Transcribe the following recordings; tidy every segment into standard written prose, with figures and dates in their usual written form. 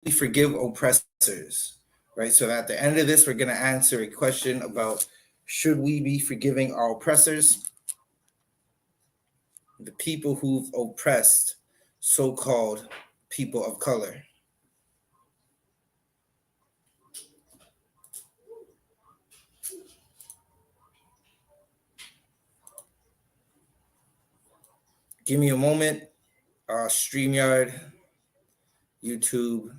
we forgive oppressors, right? So at the end of this, we're going to answer a question about should we be forgiving our oppressors, the people who've oppressed so-called people of color. Give me a moment. StreamYard, YouTube.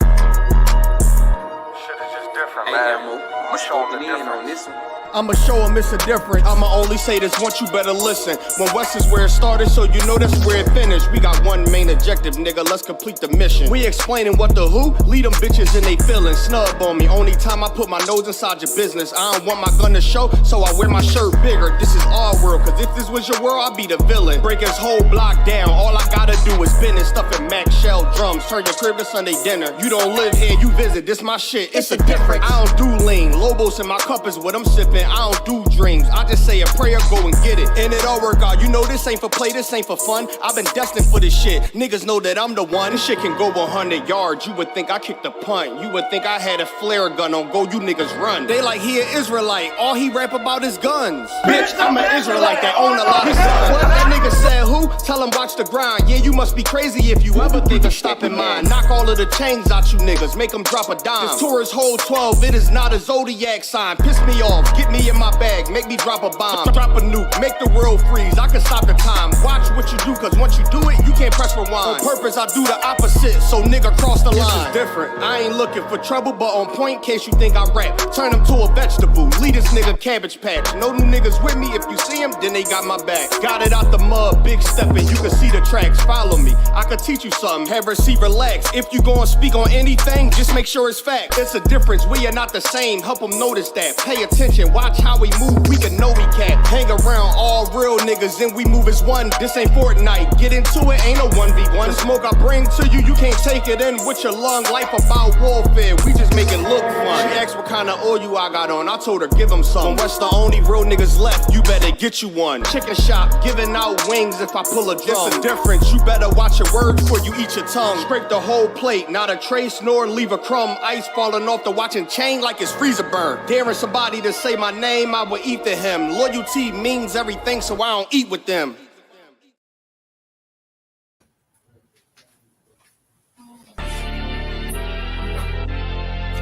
Shit is just different, man. I'm showing the difference. I'ma show them it's a difference. I'ma only say this once, you better listen. When West is where it started, so you know that's where it finished. We got one main objective, nigga, let's complete the mission. We explaining what the who, lead them bitches in they feelings. Snub on me, only time I put my nose inside your business. I don't want my gun to show, so I wear my shirt bigger. This is our world, cause if this was your world, I'd be the villain. Break his whole block down, all I gotta do is bend and stuff in Mac shell drums. Turn your crib to Sunday dinner. You don't live here, you visit, this my shit, it's a difference. I don't do lean, Lobos in my cup is what I'm sipping. I don't do dreams, I just say a prayer, go and get it. And it all work out, you know this ain't for play, this ain't for fun. I've been destined for this shit, niggas know that I'm the one. This shit can go 100 yards, you would think I kicked a punt. You would think I had a flare gun on go, you niggas run. They like he an Israelite, all he rap about is guns. Bitch, I'm an Israelite that own a lot of guns. What that nigga said who? Tell him watch the grind. Yeah, you must be crazy if you ever think of stopping mine. Knock all of the chains out you niggas, make them drop a dime. This tourist hold 12, it is not a zodiac sign. Piss me off, get me in my bag, make me drop a bomb. Drop a nuke, make the world freeze, I can stop the time. Watch what you do, cause once you do it, you can't press rewind. On purpose, I do the opposite, so nigga cross the line. This is different, I ain't looking for trouble, but on point, case you think I rap. Turn him to a vegetable, lead this nigga cabbage patch. No new niggas with me, if you see him, then they got my back. Got it out the mud, big stepping, you can see the tracks. Follow me, I could teach you something, have her see relax. If you gon' speak on anything, just make sure it's fact. It's a difference, we are not the same, help them notice that. Pay attention, watch how we move, we can know we can't. Hang around all real niggas and we move as one. This ain't Fortnite, get into it, ain't no 1v1. The smoke I bring to you, you can't take it in with your lung. Life about warfare, we just make it look fun. She asked what kind of oil I got on, I told her give him some. When West the only real niggas left, you better get you one. Chicken shop, giving out wings if I pull a drum. It's a difference, you better watch your words before you eat your tongue. Scrape the whole plate, not a trace nor leave a crumb. Ice falling off the watching chain like it's freezer burn. Daring somebody to say my name, I will eat to him. Loyalty means everything, so I don't eat with them.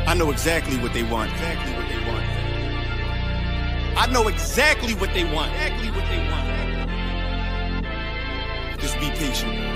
I know exactly what they want. Exactly what they want. I know exactly what they want. Exactly what they want. Just be patient.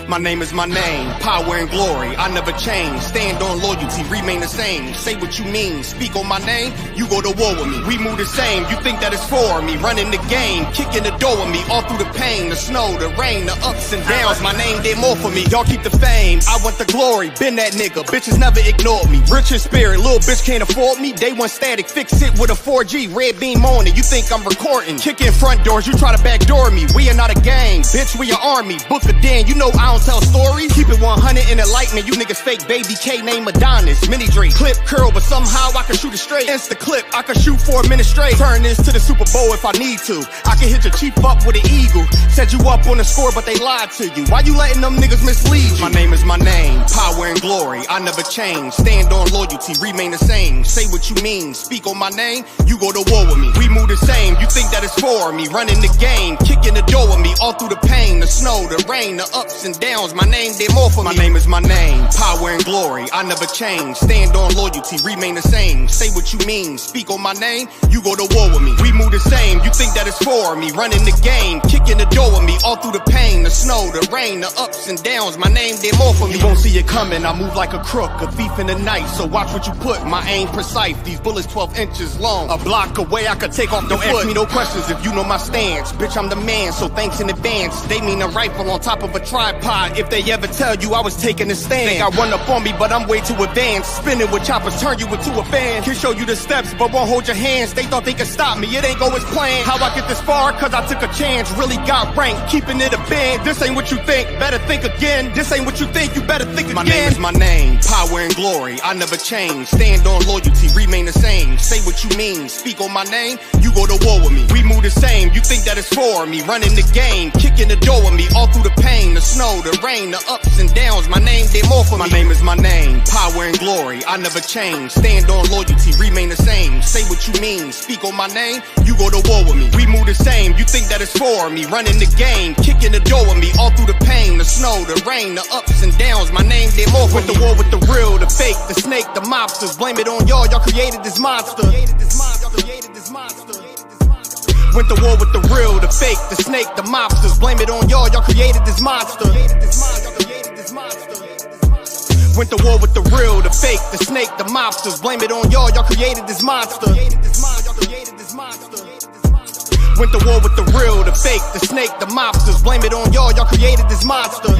My name is my name, power and glory, I never change. Stand on loyalty, remain the same. Say what you mean, speak on my name, you go to war with me. We move the same, you think that it's for me. Running the game, kicking the door with me. All through the pain, the snow, the rain, the ups and downs. My name did more for me, y'all keep the fame. I want the glory, been that nigga, bitches never ignored me. Rich in spirit, little bitch can't afford me. Day one static, fix it with a 4G, red beam on it. You think I'm recording, kicking front doors, you try to backdoor me. We are not a gang, bitch, we an army. Book a Dan, you know I don't tell stories. Keep it 100 in enlightenment. You niggas fake baby K name Adonis. Mini Drake, clip curl, but somehow I can shoot it straight. Insta clip, I can shoot 4 minutes straight. Turn this to the Super Bowl if I need to. I can hit your chief up with an eagle. Set you up on the score, but they lied to you. Why you letting them niggas mislead you? My name is my name, power and glory, I never change. Stand on loyalty, remain the same. Say what you mean, speak on my name, you go to war with me. We move the same, you think that it's for me. Running the game, kicking the door with me. All through the pain, the snow, the rain, the ups and downs. My name did more for me. My name is my name, power and glory, I never change. Stand on loyalty, remain the same. Say what you mean, speak on my name, you go to war with me. We move the same, you think that it's for me. Running the game, kicking the door with me. All through the pain, the snow, the rain, the ups and downs. My name did more for me. You won't see it coming, I move like a crook, a thief in the night. So watch what you put, my aim precise. These bullets 12 inches long, a block away I could take off the foot. Don't ask me no questions if you know my stance. Bitch, I'm the man, so thanks in advance. stance. They mean a rifle on top of a tripod. If they ever tell you I was taking a stand, think I run up on me, but I'm way too advanced. Spinning with choppers, turn you into a fan. Can show you the steps, but won't hold your hands. They thought they could stop me, it ain't go as planned. How I get this far? Cause I took a chance. Really got ranked, keeping it a band. This ain't what you think, better think again. This ain't what you think, you better think again. My name is my name, power and glory. I never change. Stand on loyalty, remain the same. Say what you mean, speak on my name. You go to war with me. We move the same. You think that it's for me? Running the game, kicking the door with me. All through the pain, the snow, the rain, the ups and downs. My name, they more for me. My name is my name, power and glory. I never change. Stand on loyalty, remain the same. Say what you mean, speak on my name. You go to war with me. We move the same. You think that it's for me? Running the game, kicking the door with me. All through the pain, the snow, the rain, the ups and downs. My name, they more for me. With the war with the real, the fake, the snake, the mobsters. Blame it on y'all. Y'all created this monster. Went to war with the real, the fake, the snake, the mobsters. Blame it on y'all, y'all created this monster. Went to war with the real, the fake, the snake, the mobsters. Blame it on y'all, y'all created this monster. Went to war with the real, the fake, the snake, the mobsters. Blame it on y'all, y'all created this monster.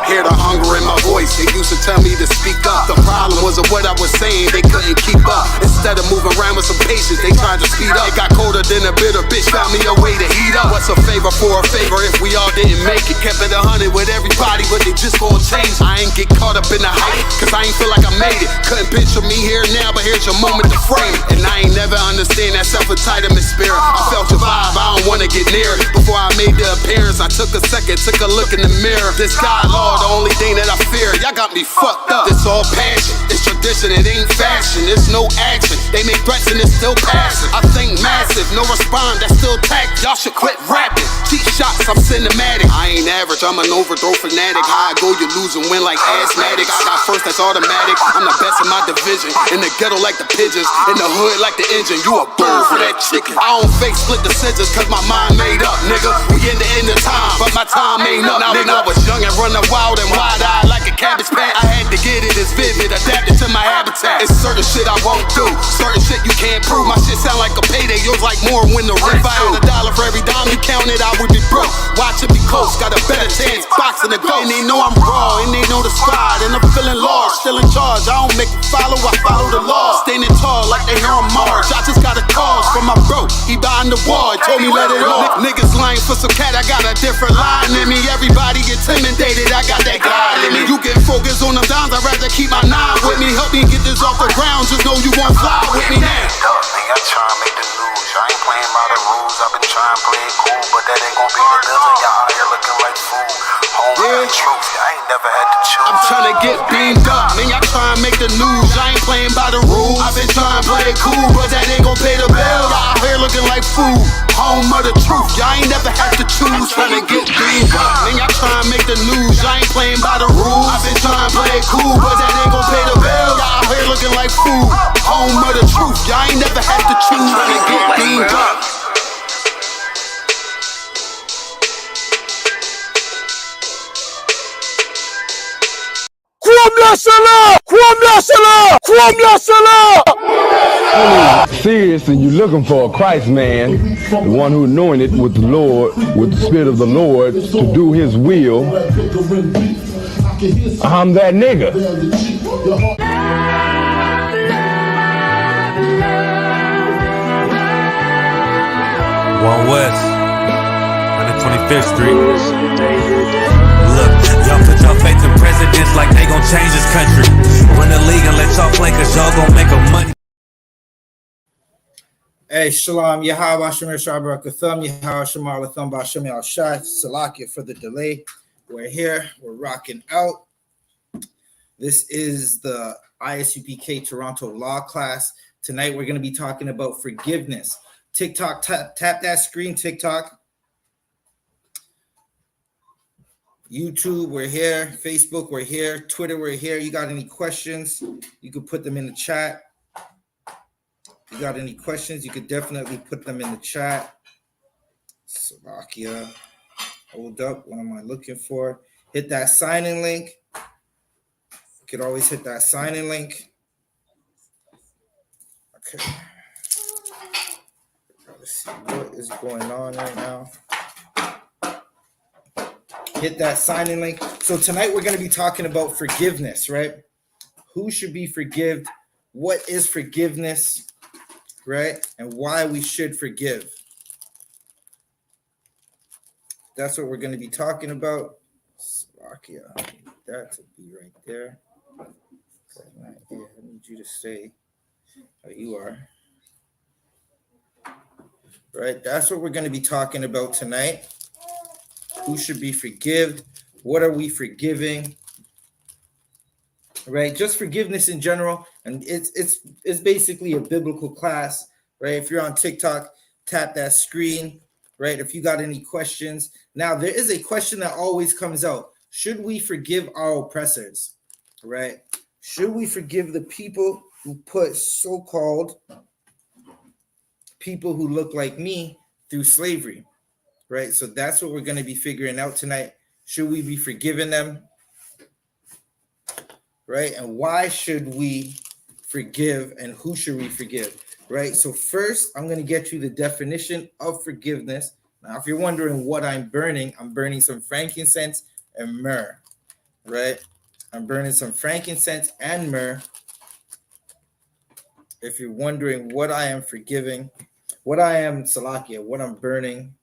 Hear the hunger in my voice, they used to tell me to speak up. The problem wasn't what I was saying, they couldn't keep up. Instead of moving around with some patience, they tried to speed up. It got colder than a bitter bitch, found me a way to heat up. What's a favor for a favor if we all didn't make it? Kept it 100 with everybody, but they just gon' change. I ain't get caught up in the hype, cause I ain't feel like I made it. Couldn't picture me here now, but here's your moment to frame it. And I ain't never understand that self-entitlement spirit. I felt your vibe, I don't wanna get near it. Before I made the appearance, I took a second, took a look in the mirror. This God, Lord, the only thing that I fear. Y'all got me fucked up. It's all passion, it's tradition, it ain't fashion. It's no action, they make threats and it's still passing. I think massive, no respond, that's still tact. Y'all should quit rapping. Cheap shots, I'm cinematic. I ain't average, I'm an overthrow fanatic. How I go, you lose and win like asthmatic. I got first, that's automatic. I'm the best in my division. In the ghetto like the pigeons, in the hood like the engine. You a bird for that chicken. I don't fake split decisions cause my mind made up, nigga. We in the end of time, but my time ain't up, nigga. I was young and running wild and wide-eyed like a cabbage patch. I had to get it as vivid, adapted to my habitat. It's certain shit I won't do, certain shit you can't prove. My shit sound like a payday, yours like more when the rent. If I had $1 for every dime you counted, I would be broke. Watch it be close, got a better chance, boxing the ghost. And they know I'm raw, and they know the squad, and I'm feeling large, still in charge. I don't make it follow, I follow the law. Standing tall like they hear on Mars. I just got a call from my bro, he behind the wall, he told me let it off. Niggas lying for some cat, I got a different line in me. Everybody intimidated, I got that God in me. You get focused on them dimes, I'd rather keep my nine with me. Help me get this off the ground, just know you won't fly with me now. I try to make the news, I ain't playing by the rules. I've been trying to play it cool, but that ain't gon' be the deal. Y'all out here looking like fools. Home the truth, I ain't never had to choose. I'm trying to get beamed up, man, y'all trying to make the news. I ain't playing by the rules. I've been trying to play it cool, but that ain't gon' pay the bill. Y'all out here looking like fools. Home of the truth, y'all ain't never had to choose. Trying to get beamed up, man, y'all trying to make the news. I ain't playing by the rules. I've been trying to play it cool, but that ain't gon' pay the bill. Y'all out here looking like fools. Home of the truth, y'all ain't never had to choose. Trying to get beamed up. Serious, and you're looking for a Christ man, the one who anointed with the Lord, with the Spirit of the Lord, to do His will. I'm that nigga. One West, 125th Street. Look, y'all put your faith in presidents like they gon' change this country. Run the league and let y'all play cause y'all gon' make a money. Hey, Shalom, Yahweh Shemir Shabbarakatham, Yahweh Shemar Latham Bashem Al Shai, Salakia for the delay. We're here, we're rocking out. This is the I.S.U.P.K Toronto Law class. Tonight we're going to be talking about forgiveness. TikTok, tap that screen, TikTok. YouTube, we're here. Facebook, we're here. Twitter, we're here. You got any questions? You can put them in the chat. You got any questions? You could definitely put them in the chat. Slovakia. Hold up. What am I looking for? Hit that sign-in link. You could always hit that sign-in link. Okay. Let's see what is going on right now. Hit that sign-in link. So tonight we're going to be talking about forgiveness, right? Who should be forgiven? What is forgiveness, right? And why we should forgive. That's what we're going to be talking about. Slovakia. I need that to be right there. I need you to stay how you are. Right? That's what we're going to be talking about tonight. Who should be forgiven? What are we forgiving? Right? Just forgiveness in general. And it's basically a biblical class, right? If you're on TikTok, tap that screen, right? If you got any questions. Now, there is a question that always comes out. Should we forgive our oppressors? Right? Should we forgive the people who put so-called people who look like me through slavery? Right? So that's what we're going to be figuring out tonight. Should we be forgiving them? Right? And why should we forgive and who should we forgive? Right? So first, I'm going to get you the definition of forgiveness. Now, if you're wondering what I'm burning some frankincense and myrrh. Right? I'm burning some frankincense and myrrh. If you're wondering what I am forgiving, what I am, Salakia, what I'm burning.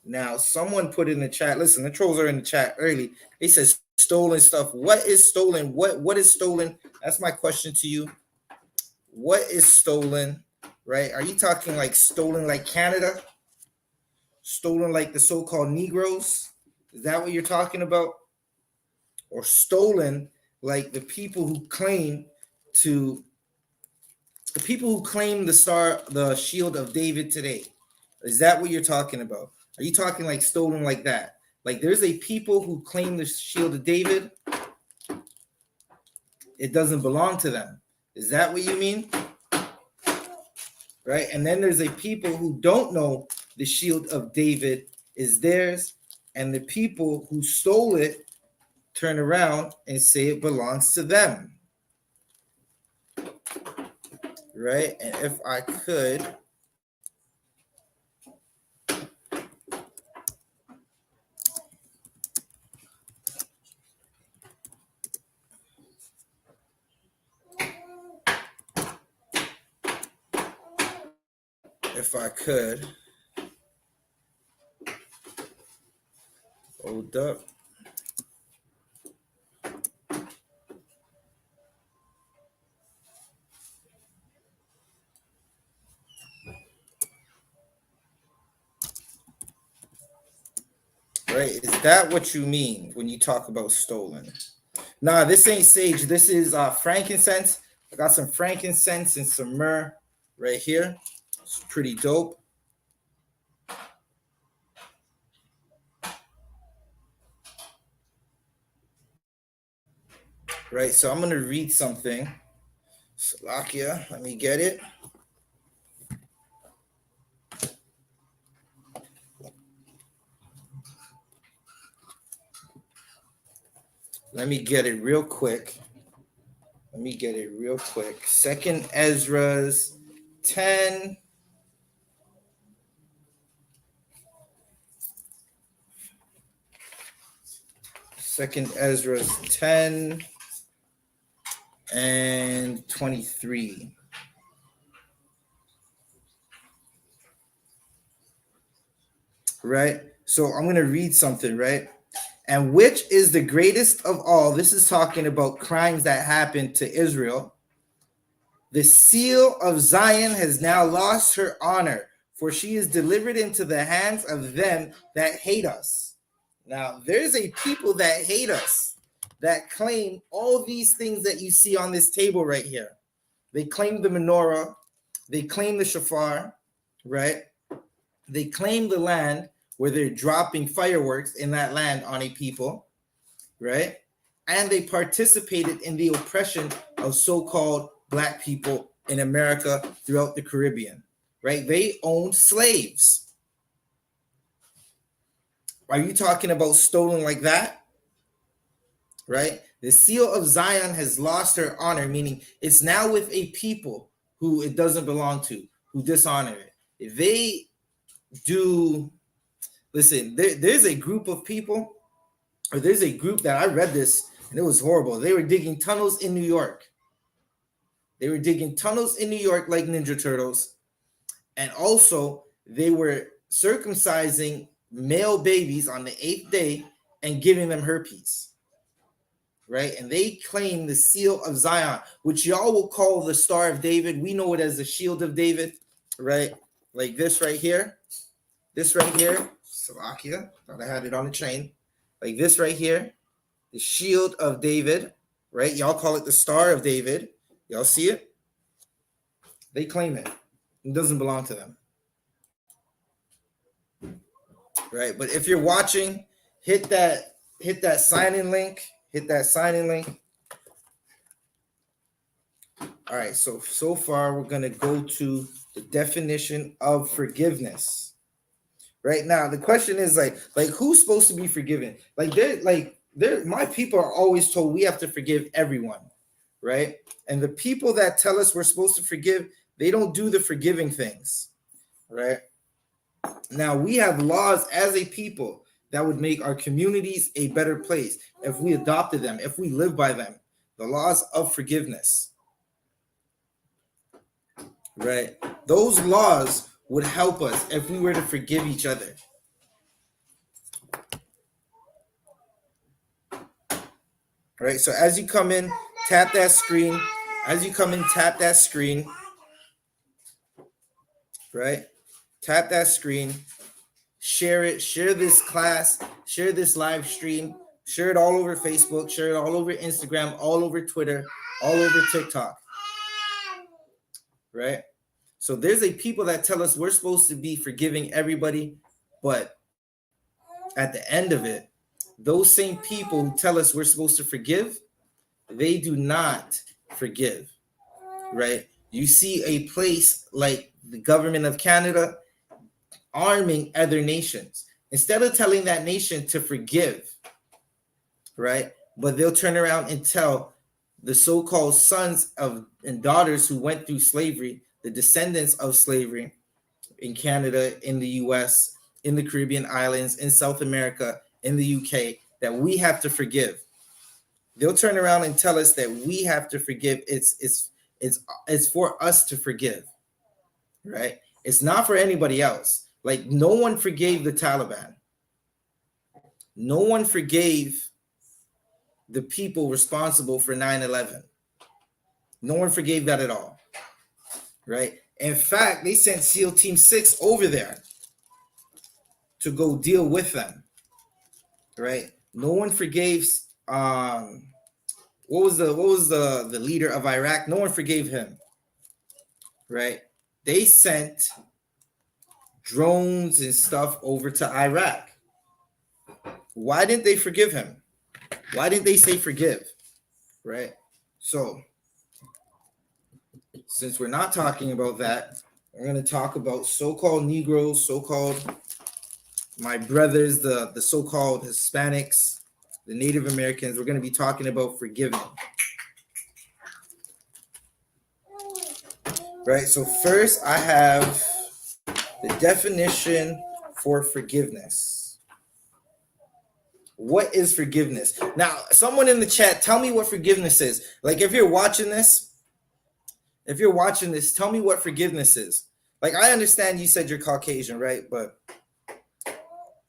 Now, someone put in the chat, listen, the trolls are in the chat early. They said stolen stuff. What is stolen? What is stolen? That's my question to you. What is stolen, right? Are you talking like stolen like Canada? Stolen like the so-called Negroes? Is that what you're talking about? Or stolen like the people who claim the shield of David today? Is that what you're talking about? Are you talking like stolen like that? Like there's a people who claim the shield of David. It doesn't belong to them. Is that what you mean? Right? And then there's a people who don't know the shield of David is theirs. And the people who stole it turn around and say it belongs to them. Right? And if I could... hold up. Right? Is that what you mean when you talk about stolen? Nah, this ain't sage. This is frankincense. I got some frankincense and some myrrh right here. It's pretty dope. Right, so I'm going to read something. Salakia, let me get it. Let me get it real quick. Second Ezra's 10. Second Ezra's 10 and 23. Right? So I'm going to read something, right? And which is the greatest of all? This is talking about crimes that happened to Israel. The seal of Zion has now lost her honor, for she is delivered into the hands of them that hate us. Now, there's a people that hate us, that claim all these things that you see on this table right here. They claim the menorah, they claim the shofar, right? They claim the land where they're dropping fireworks in that land on a people, right? And they participated in the oppression of so-called black people in America throughout the Caribbean, right? They owned slaves. Are you talking about stolen like that? Right? The seal of Zion has lost her honor, meaning it's now with a people who it doesn't belong to, who dishonor it. If they do, listen, there's a group of people, or there's a group that I read this, and it was horrible. They were digging tunnels in New York. They were digging tunnels in New York like Ninja Turtles. And also, they were circumcising male babies on the 8th day and giving them herpes. Right? And they claim the seal of Zion, which y'all will call the Star of David. We know it as the Shield of David, right? Like this right here. This right here. Slovakia. Thought I had it on the chain. Like this right here. The Shield of David, right? Y'all call it the Star of David. Y'all see it? They claim it. It doesn't belong to them. Right? But if you're watching, hit that sign-in link. Hit that sign-in link. All right, so far we're going to go to the definition of forgiveness. Right now, the question is like who's supposed to be forgiven? My people are always told we have to forgive everyone, right? And the people that tell us we're supposed to forgive, they don't do the forgiving things, right? Now, we have laws as a people that would make our communities a better place if we adopted them, if we live by them. The laws of forgiveness, right? Those laws would help us if we were to forgive each other. Right, so as you come in, tap that screen. As you come in, tap that screen. Right? Tap that screen. Share it. Share this class. Share this live stream. Share it all over Facebook. Share it all over Instagram, all over Twitter, all over TikTok. Right? So there's a people that tell us we're supposed to be forgiving everybody, but at the end of it, those same people who tell us we're supposed to forgive, they do not forgive, right? You see a place like the government of Canada arming other nations. Instead of telling that nation to forgive, right? But they'll turn around and tell the so-called sons of and daughters who went through slavery, the descendants of slavery in Canada, in the US, in the Caribbean islands, in South America, in the UK, that we have to forgive. They'll turn around and tell us that we have to forgive. It's for us to forgive, right? It's not for anybody else. Like, no one forgave the Taliban. No one forgave the people responsible for 9/11. No one forgave that at all, right? In fact, they sent SEAL Team 6 over there to go deal with them, right? No one forgave what was the leader of Iraq? No one forgave him, right? They sent drones and stuff over to Iraq. Why didn't they forgive him? Why didn't they say forgive, right? So, since we're not talking about that, we're going to talk about so-called Negroes, so-called my brothers, the so-called Hispanics, the Native Americans. We're going to be talking about forgiving. Right, so first I have the definition for forgiveness. What is forgiveness? Now, someone in the chat, tell me what forgiveness is. Like, if you're watching this, tell me what forgiveness is. Like, I understand you said you're Caucasian, right? But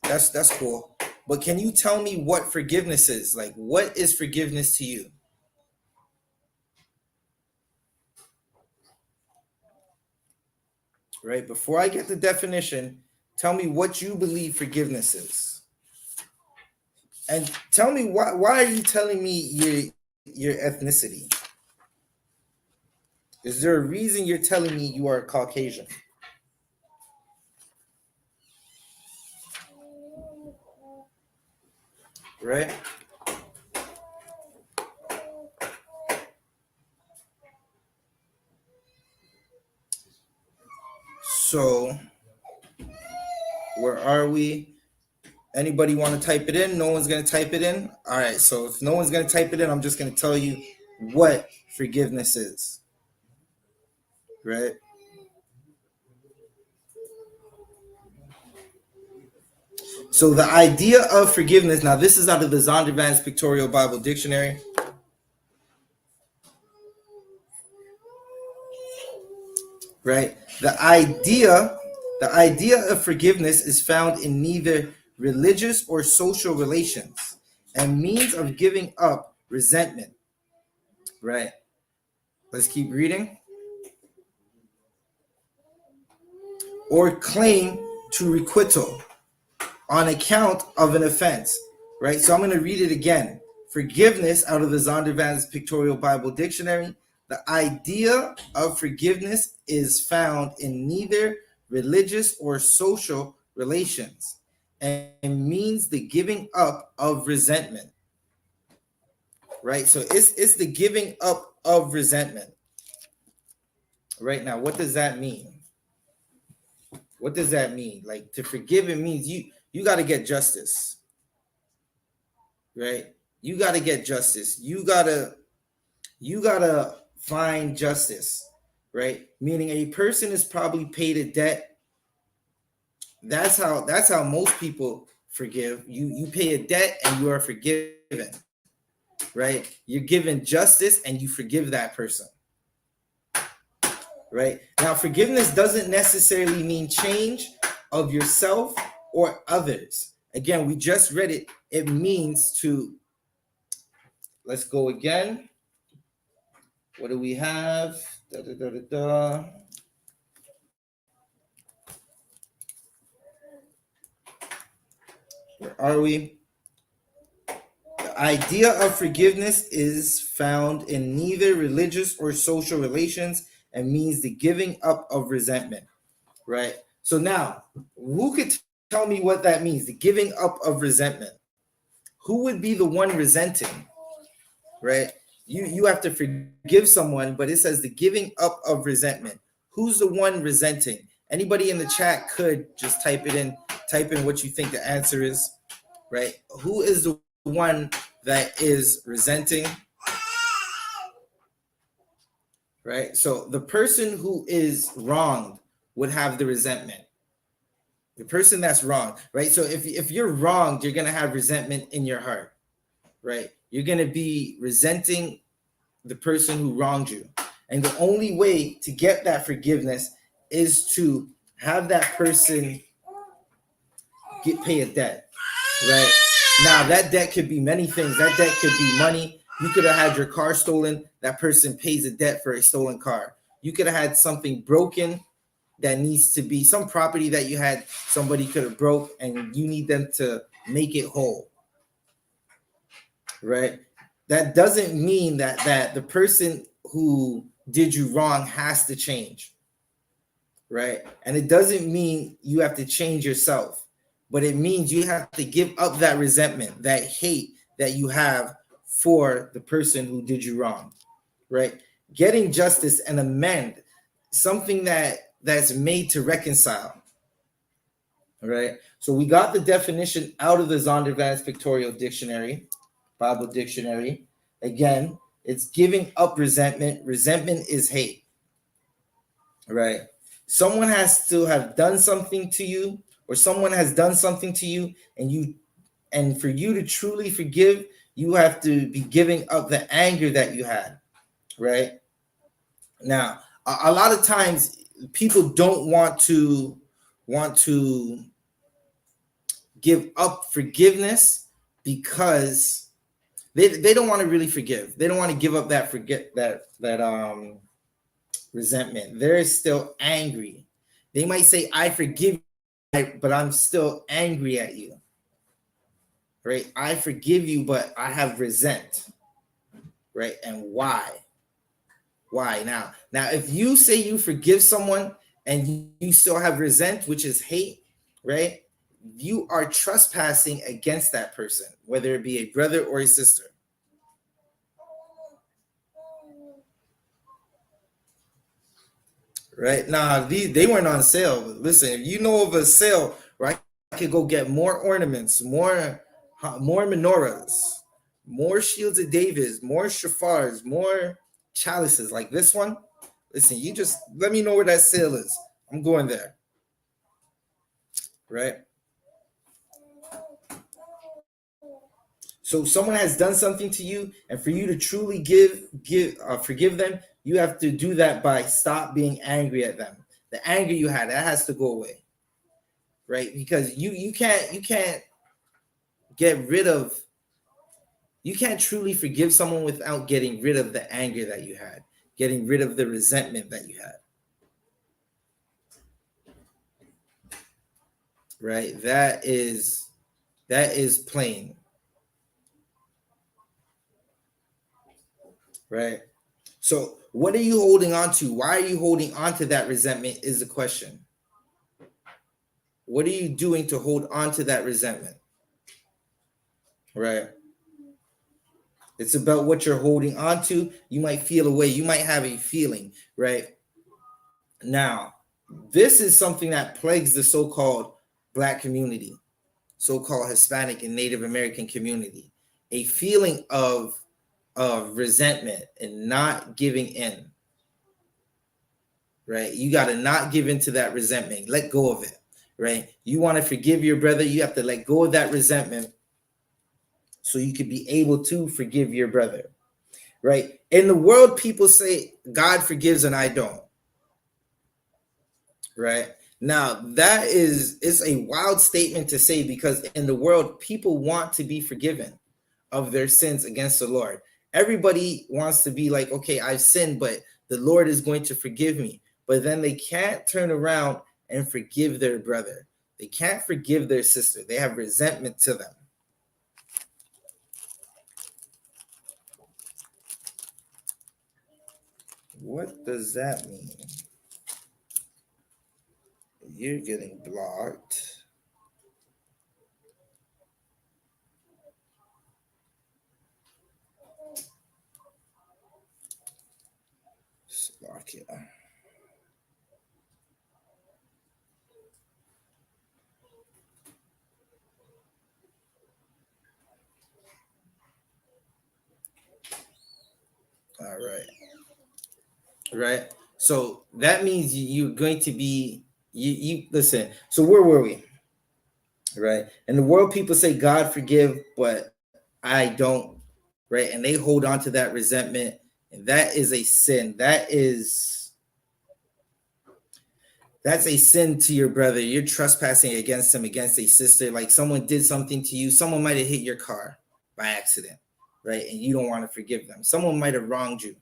that's cool. But can you tell me what forgiveness is? Like, what is forgiveness to you? right? Before I get the definition, tell me what you believe forgiveness is. And tell me why are you telling me your ethnicity? Is there a reason you're telling me you are Caucasian? Right? So, where are we? Anybody want to type it in? No one's going to type it in? All right, so if no one's going to type it in, I'm just going to tell you what forgiveness is. Right? So the idea of forgiveness, now this is out of the Zondervan's Pictorial Bible Dictionary. Right? The idea of forgiveness is found in neither religious or social relations and means of giving up resentment. Right? Let's keep reading. Or claim to requital on account of an offense. Right? So I'm going to read it again. Forgiveness out of the Zondervan's Pictorial Bible Dictionary. The idea of forgiveness is found in neither religious or social relations and means the giving up of resentment. Right? So it's the giving up of resentment. Right now, what does that mean? What does that mean? Like, to forgive, it means you got to get justice. Right? You got to get justice. You got to find justice, right? Meaning a person is probably paid a debt. That's how most people forgive. You pay a debt and you are forgiven, right? You're given justice and you forgive that person. Right? Now, forgiveness doesn't necessarily mean change of yourself or others. Again, we just read it. It means to, let's go again. What do we have? Where are we? The idea of forgiveness is found in neither religious or social relations and means the giving up of resentment, right? So now, who could tell me what that means, the giving up of resentment? Who would be the one resenting, right? You have to forgive someone, but it says the giving up of resentment. Who's the one resenting? Anybody in the chat could just type in what you think the answer is, right? Who is the one that is resenting? Right? So the person who is wronged would have the resentment. The person that's wrong, right? So if you're wronged, you're going to have resentment in your heart, right? You're going to be resenting the person who wronged you. And the only way to get that forgiveness is to have that person pay a debt, right? Now, that debt could be many things. That debt could be money. You could have had your car stolen. That person pays a debt for a stolen car. You could have had something broken that needs to be some property that you had, somebody could have broke, and you need them to make it whole, right? That doesn't mean that the person who did you wrong has to change, right? And it doesn't mean you have to change yourself, but it means you have to give up that resentment, that hate that you have for the person who did you wrong, right? Getting justice and amend, something that's made to reconcile. All right. So we got the definition out of the Zondervan's Pictorial Dictionary, Bible Dictionary. Again, it's giving up resentment. Resentment is hate. Right. Someone has to have done something to you, or someone has done something to you, and for you to truly forgive, you have to be giving up the anger that you had. Right. Now, a lot of times people don't want to give up forgiveness because they don't want to really forgive. They don't want to give up that resentment. They're still angry. They might say, I forgive you, but I'm still angry at you. Right? I forgive you, but I have resent. Right? And why? Why? Now, if you say you forgive someone and you still have resent, which is hate, right? You are trespassing against that person, whether it be a brother or a sister. Right? Now, they weren't on sale. But listen, if you know of a sale, right, I could go get more ornaments, more menorahs, more shields of David, more shafars, more chalices like this one. Listen, you just let me know where that sale is. I'm going there. Right? So someone has done something to you, and for you to truly forgive them, you have to do that by stop being angry at them. The anger you had, that has to go away. Right? Because you can't get rid of, you can't truly forgive someone without getting rid of the anger that you had, getting rid of the resentment that you had. Right? That is plain. Right? So what are you holding on to? Why are you holding on to that resentment is the question. What are you doing to hold on to that resentment? Right? It's about what you're holding on to. You might feel a way. You might have a feeling, right? Now, this is something that plagues the so-called Black community, so-called Hispanic and Native American community. A feeling of resentment and not giving in, right? You got to not give into that resentment. Let go of it, right? You want to forgive your brother, you have to let go of that resentment so you can be able to forgive your brother, right? In the world, people say God forgives and I don't, right? Now, it's a wild statement to say, because in the world, people want to be forgiven of their sins against the Lord. Everybody wants to be like, okay, I've sinned, but the Lord is going to forgive me. But then they can't turn around and forgive their brother. They can't forgive their sister. They have resentment to them. What does that mean? You're getting blocked. Slovakia. All right. Right. So that means you're going to be, you listen. So where were we? Right. In the world, people say God forgive, but I don't. Right. And they hold on to that resentment. And that is a sin. That's a sin to your brother. You're trespassing against him, against a sister. Like someone did something to you. Someone might have hit your car by accident. Right. And you don't want to forgive them. Someone might have wronged you.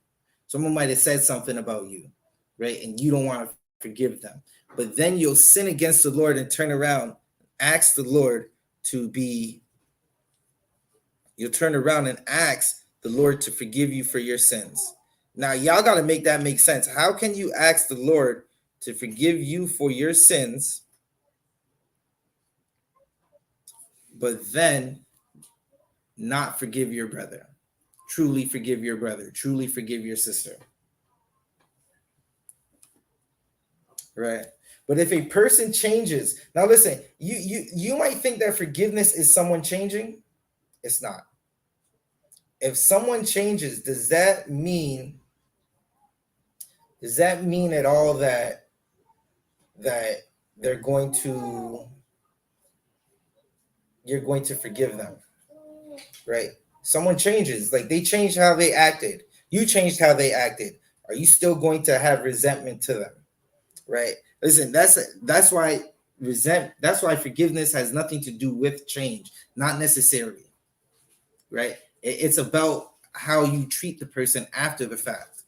Someone might have said something about you. Right. And you don't want to forgive them. But then you'll sin against the Lord and turn around, ask the Lord to be, you'll turn around and ask the Lord to forgive you for your sins. Now, y'all got to make that make sense. How can you ask the Lord to forgive you for your sins, but then not forgive your brother? Truly forgive your brother. Truly forgive your sister. Right? But if a person changes, now listen, you might think that forgiveness is someone changing. It's not. If someone changes, does that mean at all that you're going to forgive them? Right? Someone changes, like they changed how they acted. You changed how they acted. Are you still going to have resentment to them? Right? Listen, that's why forgiveness has nothing to do with change, not necessarily. Right? It's about how you treat the person after the fact.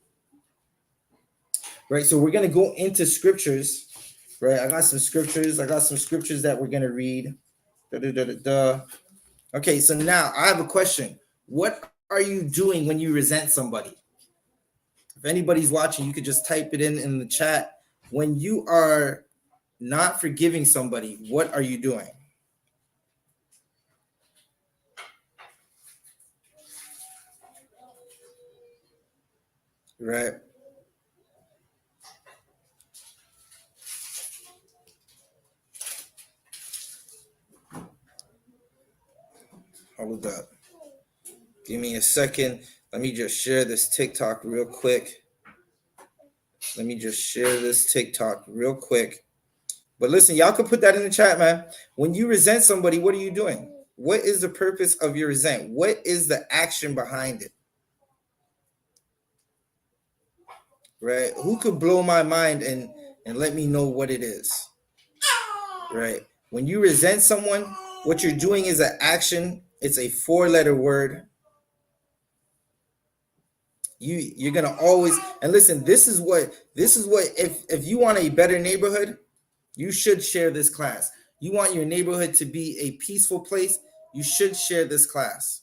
Right? So we're going to go into scriptures, Right? I got some scriptures. I got some scriptures that we're gonna read. Okay, so now I have a question. What are you doing when you resent somebody? If anybody's watching, you could just type it in the chat. When you are not forgiving somebody, what are you doing? Right? Hold up. Give me a second. Let me just share this TikTok real quick. Let me just share this TikTok real quick. But listen, y'all can put that in the chat, man. When you resent somebody, what are you doing? What is the purpose of your resent? What is the action behind it? Right? Who could blow my mind and let me know what it is? Right? When you resent someone, what you're doing is an action. It's a 4-letter word. You're gonna always, and listen, this is what if you want a better neighborhood, you should share this class. You want your neighborhood to be a peaceful place, you should share this class.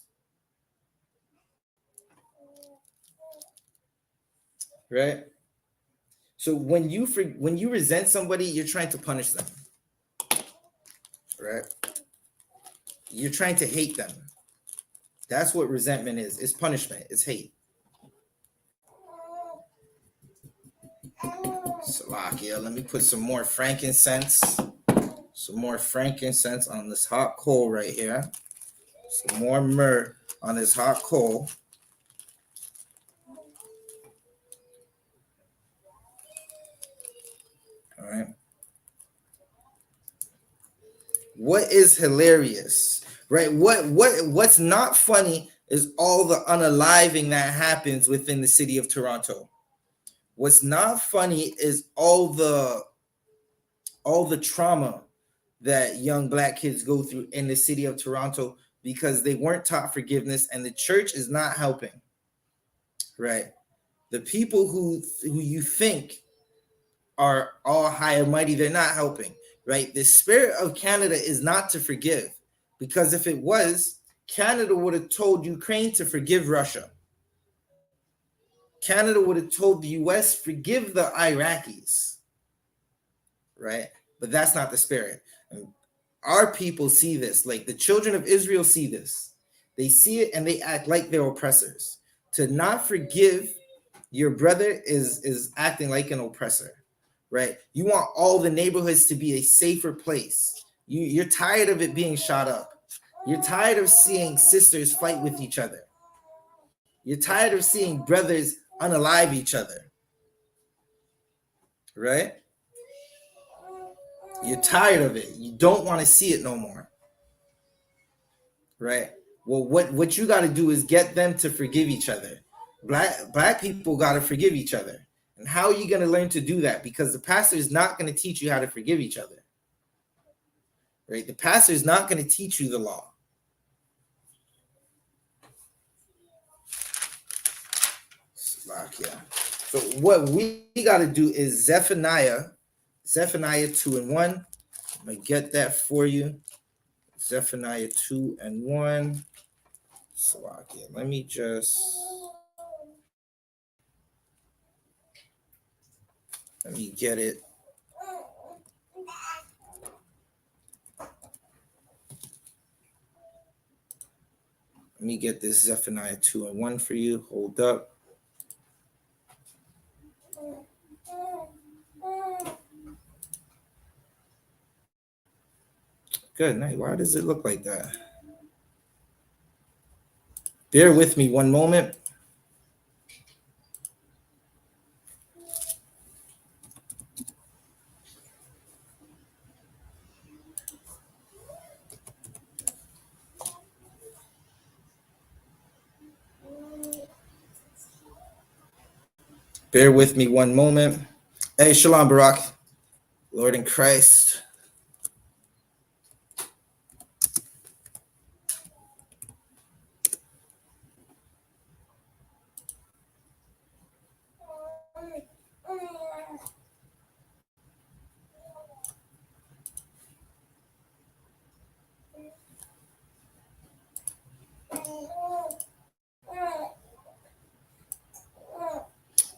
Right? So when you resent somebody, you're trying to punish them. Right? You're trying to hate them. That's what resentment is. It's punishment. It's hate. Salakia. Let me put some more frankincense. Some more frankincense on this hot coal right here. Some more myrrh on this hot coal. All right. What is hilarious, right? What's not funny is all the unaliving that happens within the city of Toronto. What's not funny is all the trauma that young Black kids go through in the city of Toronto because they weren't taught forgiveness, and the church is not helping. Right? The people who you think are all high and mighty, they're not helping. Right? The spirit of Canada is not to forgive, because if it was, Canada would have told Ukraine to forgive Russia. Canada would have told the US, forgive the Iraqis. Right? But that's not the spirit. And our people see this, like the children of Israel see this. They see it and they act like they're oppressors. To not forgive your brother is acting like an oppressor, right? You want all the neighborhoods to be a safer place. You're tired of it being shot up. You're tired of seeing sisters fight with each other. You're tired of seeing brothers unalive each other, right? You're tired of it. You don't want to see it no more, right? Well, what you got to do is get them to forgive each other. Black people got to forgive each other. And how are you going to learn to do that? Because the pastor is not going to teach you how to forgive each other, right? The pastor is not going to teach you the law. So what we got to do is Zephaniah 2:1. I'm going to get that for you. Zephaniah 2:1. Salakia. Let me get it. Let me get this Zephaniah 2:1 for you. Hold up. Good night. Why does it look like that? Bear with me one moment. Bear with me one moment. Hey, Shalom, Barak. Lord in Christ.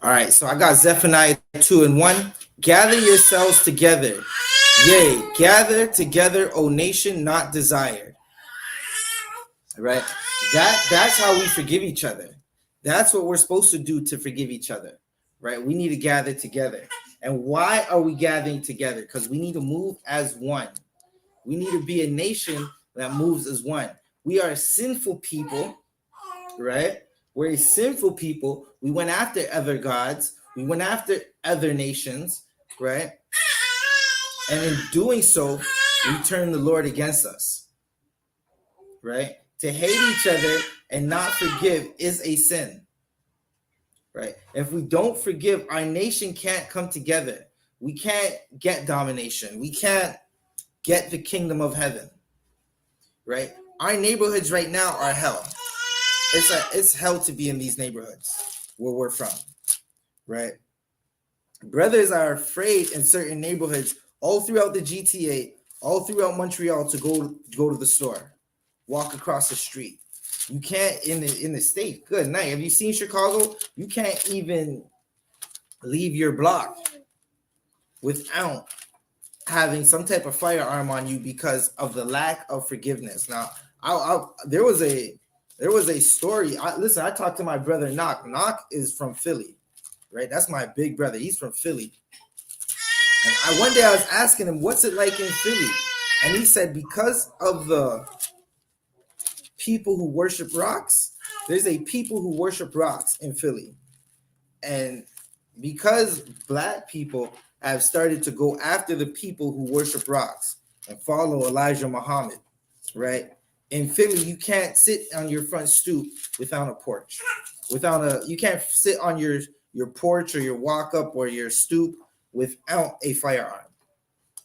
All right, so I got Zephaniah 2:1. Gather yourselves together. Yea, gather together, O nation not desired. Right? That's how we forgive each other. That's what we're supposed to do to forgive each other. Right? We need to gather together. And why are we gathering together? Because we need to move as one. We need to be a nation that moves as one. We are sinful people, right? We're a sinful people. We went after other gods. We went after other nations, right? And in doing so, we turn the Lord against us, right? To hate each other and not forgive is a sin, right? If we don't forgive, our nation can't come together. We can't get domination. We can't get the kingdom of heaven, right? Our neighborhoods right now are hell. It's hell to be in these neighborhoods where we're from, right? Brothers are afraid in certain neighborhoods all throughout the GTA, all throughout Montreal to go to the store, walk across the street. You can't in the state. Good night. Have you seen Chicago? You can't even leave your block without having some type of firearm on you because of the lack of forgiveness. Now, there was a story. I talked to my brother Knock. Knock is from Philly, right? That's my big brother. He's from Philly. And one day I was asking him, what's it like in Philly? And he said, because of the people who worship rocks, there's a people who worship rocks in Philly. And because black people have started to go after the people who worship rocks and follow Elijah Muhammad, right? In Philly, you can't sit on your front stoop without a porch. You can't sit on your porch or your walk up or your stoop without a firearm.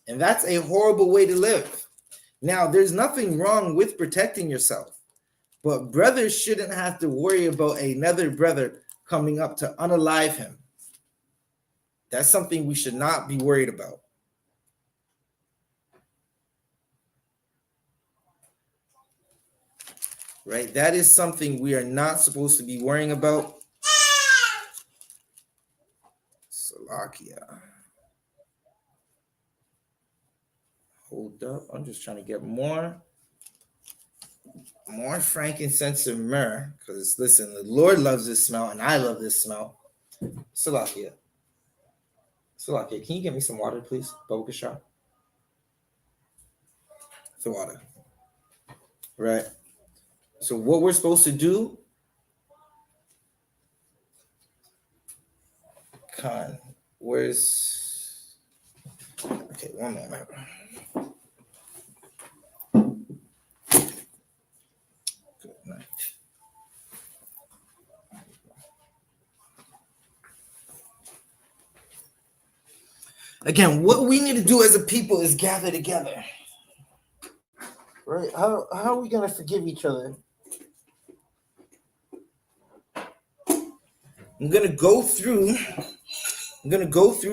And that's a horrible way to live. Now, there's nothing wrong with protecting yourself, but brothers shouldn't have to worry about another brother coming up to unalive him. That's something we should not be worried about. Right? That is something we are not supposed to be worrying about. Salakia. Hold up. I'm just trying to get more frankincense and myrrh. Because listen, the Lord loves this smell, and I love this smell. Salakia, can you get me some water, please? Bubba Kasha. The water. Right. So what we're supposed to do, okay, one moment. Good night. Again, what we need to do as a people is gather together. Right? How are we going to forgive each other? I'm going to go through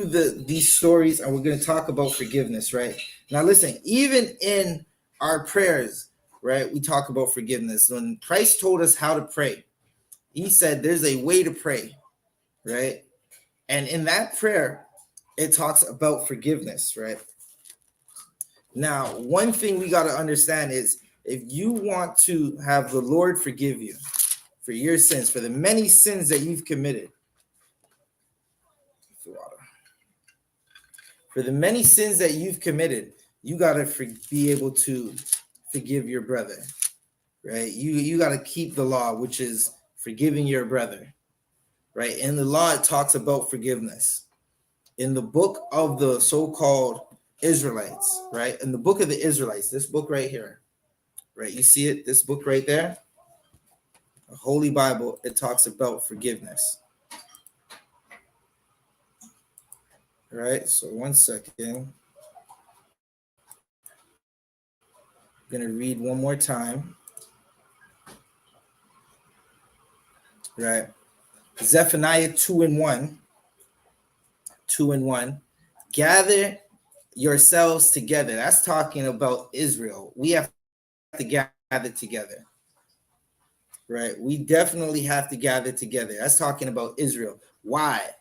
these stories, and we're going to talk about forgiveness, right? Now, listen, even in our prayers, right, we talk about forgiveness. When Christ told us how to pray, he said there's a way to pray, right? And in that prayer, it talks about forgiveness, right? Now, one thing we got to understand is if you want to have the Lord forgive you for your sins, for the many sins that you've committed, for the many sins that you've committed, you got to be able to forgive your brother, right? You got to keep the law, which is forgiving your brother, right? In the law, it talks about forgiveness. In the book of the so-called Israelites, right? In the book of the Israelites, this book right here, right? You see it, this book right there, the Holy Bible, it talks about forgiveness. Right, so 1 second. I'm going to read one more time. Right, Zephaniah 2:1. Gather yourselves together. That's talking about Israel. We have to gather together. Right, we definitely have to gather together. That's talking about Israel. Why?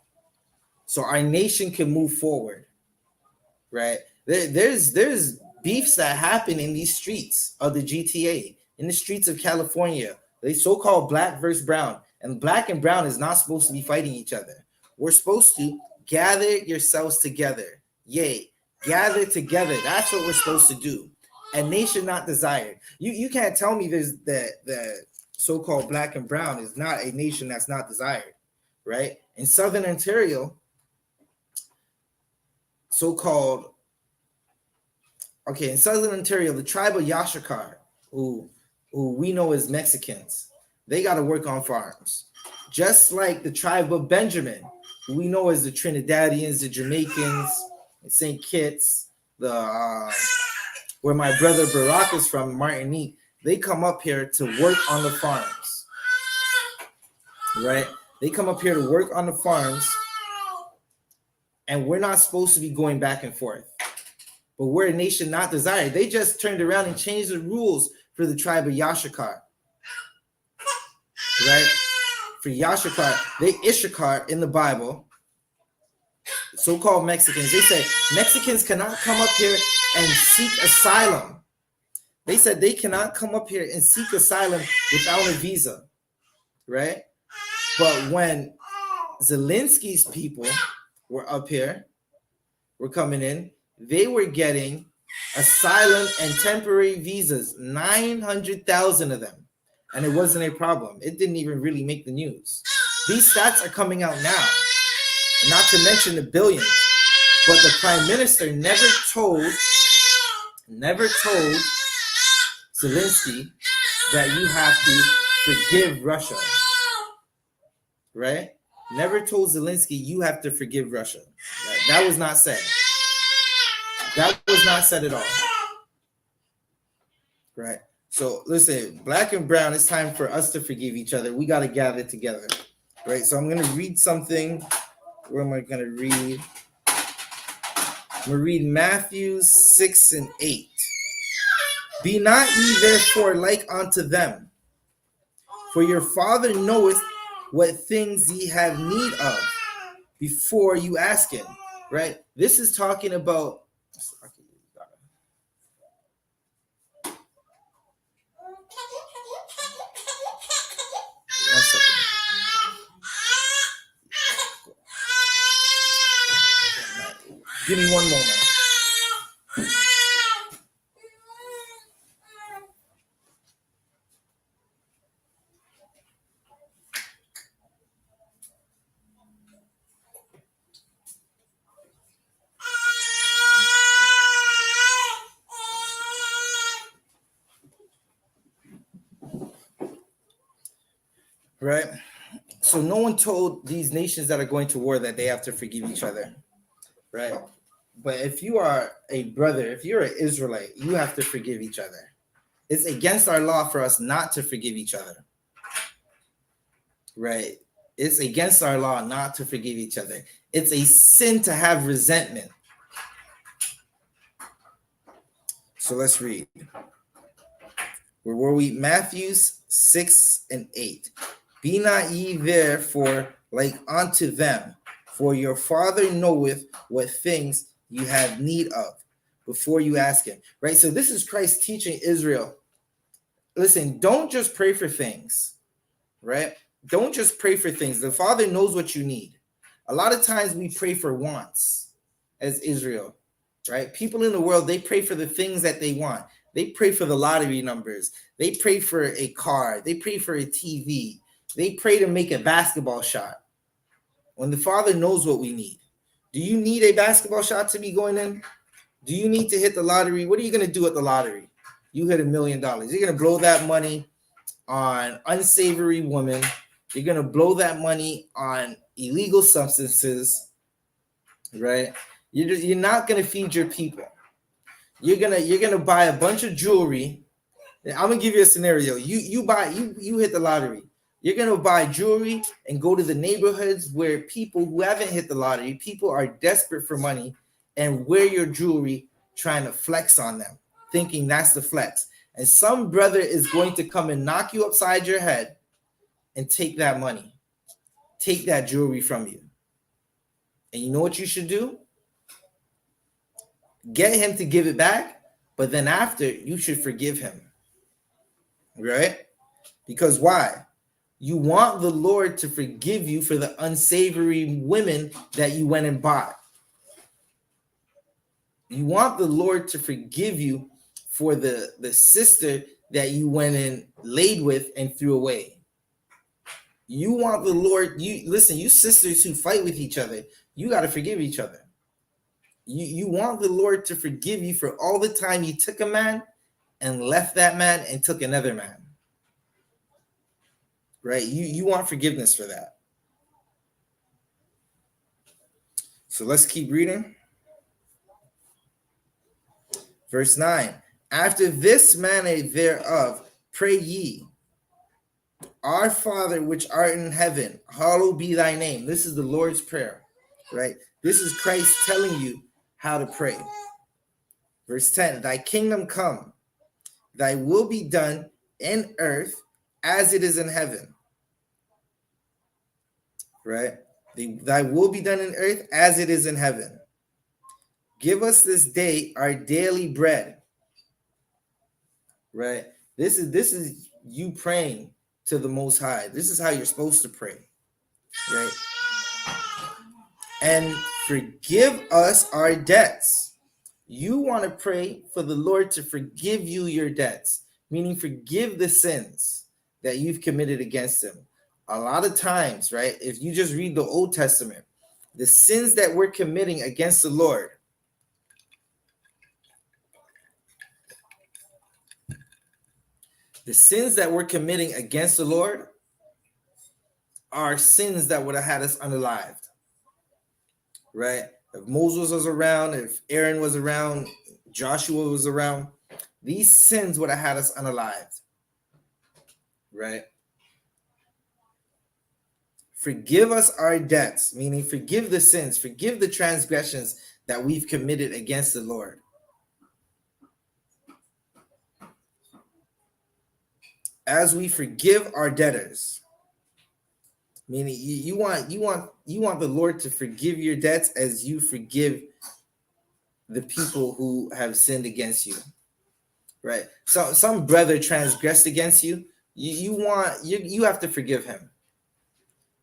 so our nation can move forward, right? There's beefs that happen in these streets of the GTA, in the streets of California. They so-called black versus brown, and black and brown is not supposed to be fighting each other. We're supposed to gather yourselves together. Yay, gather together. That's what we're supposed to do. A nation not desired. You can't tell me there's the so-called black and brown is not a nation that's not desired, right? In Southern Ontario, so-called, okay, in Southern Ontario, the tribe of YAHANNA, who we know as Mexicans, they got to work on farms. Just like the tribe of Benjamin, who we know as the Trinidadians, the Jamaicans, St. Kitts, the where my brother Barack is from, Martinique, they come up here to work on the farms, right? They come up here to work on the farms, and we're not supposed to be going back and forth. But we're a nation not desired. They just turned around and changed the rules for the tribe of YAHANNA, right? For YAHANNA, they Issachar in the Bible, so-called Mexicans, they said Mexicans cannot come up here and seek asylum. They said they cannot come up here and seek asylum without a visa, right? But when Zelensky's people were up here, were coming in, they were getting asylum and temporary visas, 900,000 of them. And it wasn't a problem. It didn't even really make the news. These stats are coming out now, and not to mention the billions. But the prime minister never told Zelensky that you have to forgive Russia, right? Never told Zelensky you have to forgive Russia. That was not said. That was not said at all, right? So listen, black and brown, it's time for us to forgive each other. We got to gather together, right? So I'm going to read something. Where am I going to read? I'm going to read Matthew 6 and 8. Be not ye therefore like unto them, for your Father knoweth what things ye have need of before you ask him, right? This is talking about, give me one moment. Right? So no one told these nations that are going to war that they have to forgive each other, right? But if you are a brother, if you're an Israelite, you have to forgive each other. It's against our law for us not to forgive each other, right? It's against our law not to forgive each other. It's a sin to have resentment. So let's read. Where were we? Matthew 6 and 8. Be not ye therefore like unto them, for your Father knoweth what things you have need of before you ask him. Right? So this is Christ teaching Israel. Listen, don't just pray for things, right? Don't just pray for things. The Father knows what you need. A lot of times we pray for wants as Israel, right? People in the world, they pray for the things that they want. They pray for the lottery numbers. They pray for a car. They pray for a TV. They pray to make a basketball shot. When the Father knows what we need. Do you need a basketball shot to be going in? Do you need to hit the lottery? What are you going to do at the lottery? You hit $1 million. You're going to blow that money on unsavory women. You're going to blow that money on illegal substances, right? You're not going to feed your people. You're gonna buy a bunch of jewelry. I'm gonna give you a scenario. You hit the lottery. You're gonna buy jewelry and go to the neighborhoods where people who haven't hit the lottery, people are desperate for money, and wear your jewelry trying to flex on them, thinking that's the flex. And some brother is going to come and knock you upside your head and take that money, take that jewelry from you. And you know what you should do? Get him to give it back, but then after, you should forgive him. Right? Because why? You want the Lord to forgive you for the unsavory women that you went and bought. You want the Lord to forgive you for the sister that you went and laid with and threw away. You want the Lord, you sisters who fight with each other, you got to forgive each other. You want the Lord to forgive you for all the time you took a man and left that man and took another man. Right? You want forgiveness for that. So let's keep reading. Verse 9. After this manner thereof, pray ye, Our Father which art in heaven, hallowed be thy name. This is the Lord's Prayer, right? This is Christ telling you how to pray. Verse 10, thy kingdom come, thy will be done in earth as it is in heaven, right? Thy will be done in earth as it is in heaven. Give us this day our daily bread, right? This is you praying to the Most High. This is how you're supposed to pray, right? And forgive us our debts. You want to pray for the Lord to forgive you your debts, meaning forgive the sins that you've committed against him. A lot of times, right, if you just read the Old Testament, the sins that we're committing against the Lord, the sins that we're committing against the Lord are sins that would have had us unalived, right? If Moses was around, if Aaron was around, Joshua was around, these sins would have had us unalived, right? Forgive us our debts, meaning forgive the sins, forgive the transgressions that we've committed against the Lord. As we forgive our debtors, meaning you want the Lord to forgive your debts as you forgive the people who have sinned against you, right? So some brother transgressed against you, you have to forgive him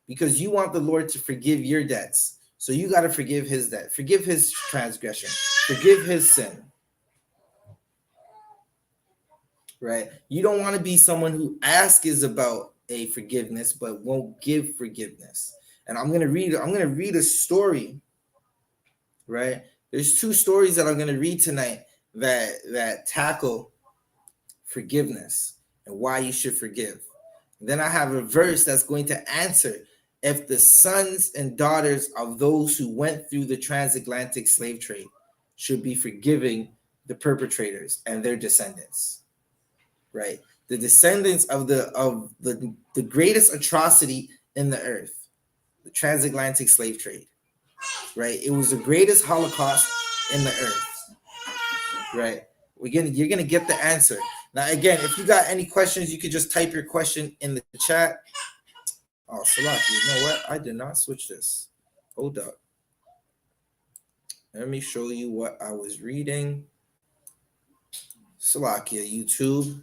because you want the Lord to forgive your debts. So you got to forgive his debt, forgive his transgression, forgive his sin. Right? You don't want to be someone who asks about a forgiveness but won't give forgiveness. And I'm gonna read a story, right? There's two stories that I'm gonna read tonight that tackle forgiveness and why you should forgive. And then I have a verse that's going to answer if the sons and daughters of those who went through the transatlantic slave trade should be forgiving the perpetrators and their descendants. Right, the descendants of the greatest atrocity in the earth, the transatlantic slave trade. Right, it was the greatest Holocaust in the earth. Right, you're gonna get the answer. Now, again, if you got any questions, you could just type your question in the chat. Oh, Salaki, you know what? I did not switch this. Hold up. Let me show you what I was reading. Salakia, YouTube.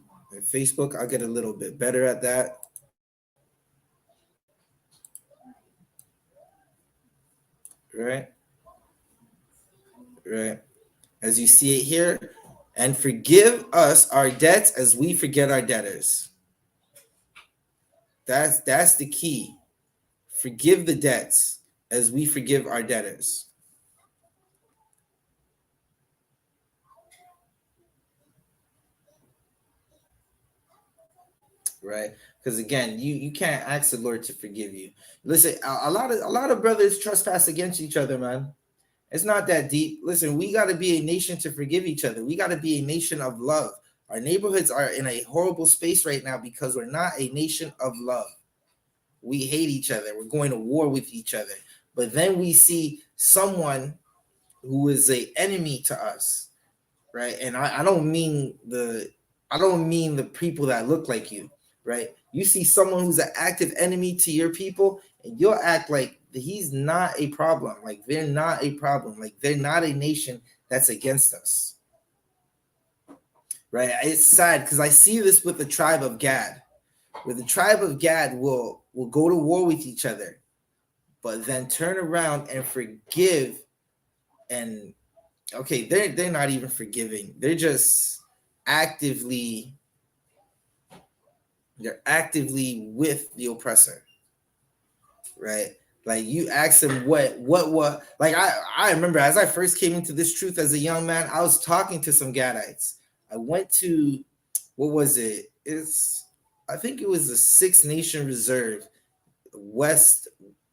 Facebook, I'll get a little bit better at that. Right. As you see it here, and forgive us our debts as we forget our debtors. That's the key. Forgive the debts as we forgive our debtors. Right, because again, you can't ask the Lord to forgive you. Listen, a lot of brothers trespass against each other, man. It's not that deep. Listen, we got to be a nation to forgive each other. We got to be a nation of love. Our neighborhoods are in a horrible space right now because we're not a nation of love. We hate each other. We're going to war with each other. But then we see someone who is an enemy to us, right? And I don't mean the people that look like you. right? You see someone who's an active enemy to your people, and you'll act like he's not a problem. Like they're not a problem. Like they're not a nation that's against us, right? It's sad because I see this with the tribe of Gad, where the tribe of Gad will go to war with each other, but then turn around and forgive. And okay, they're not even forgiving. They're just actively with the oppressor, right? Like you ask them what like I remember as I first came into this truth as a young man, I was talking to some Gadites. I went to, what was it? I think it was the Six Nation Reserve,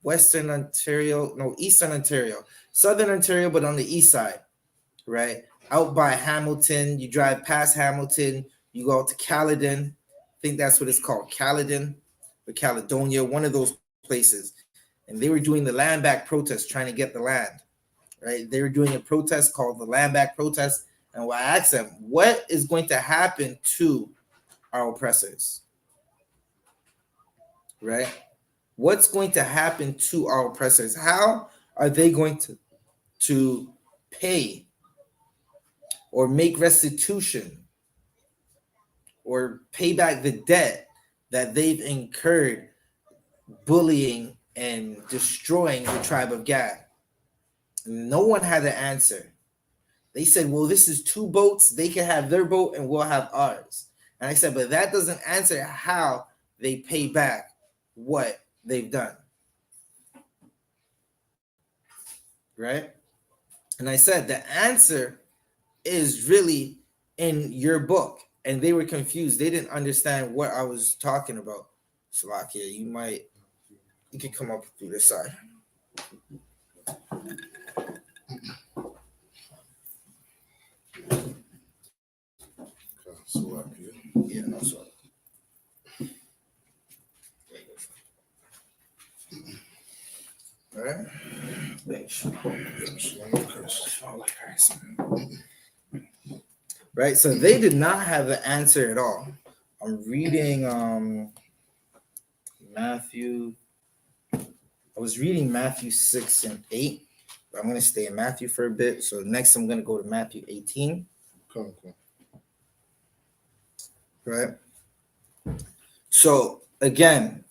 Eastern Ontario, Southern Ontario, but on the east side, right? Out by Hamilton, you drive past Hamilton, you go out to Caledon. I think that's what it's called, Caledon or Caledonia, one of those places. And they were doing the land back protest, trying to get the land, right? They were doing a protest called the land back protest. And I asked them, what is going to happen to our oppressors, right? What's going to happen to our oppressors? How are they going to pay or make restitution or pay back the debt that they've incurred bullying and destroying the tribe of Gad? No one had an answer. They said, well, this is two boats. They can have their boat and we'll have ours. And I said, but that doesn't answer how they pay back what they've done. Right? And I said, the answer is really in your book. And they were confused. They didn't understand what I was talking about. Salakia, you can come up through this side. Yeah, no, sorry. All right. Right, so they did not have the answer at all. I'm reading Matthew. I was reading Matthew 6 and 8. But I'm going to stay in Matthew for a bit. So next I'm going to go to Matthew 18. Cool. Right. So again,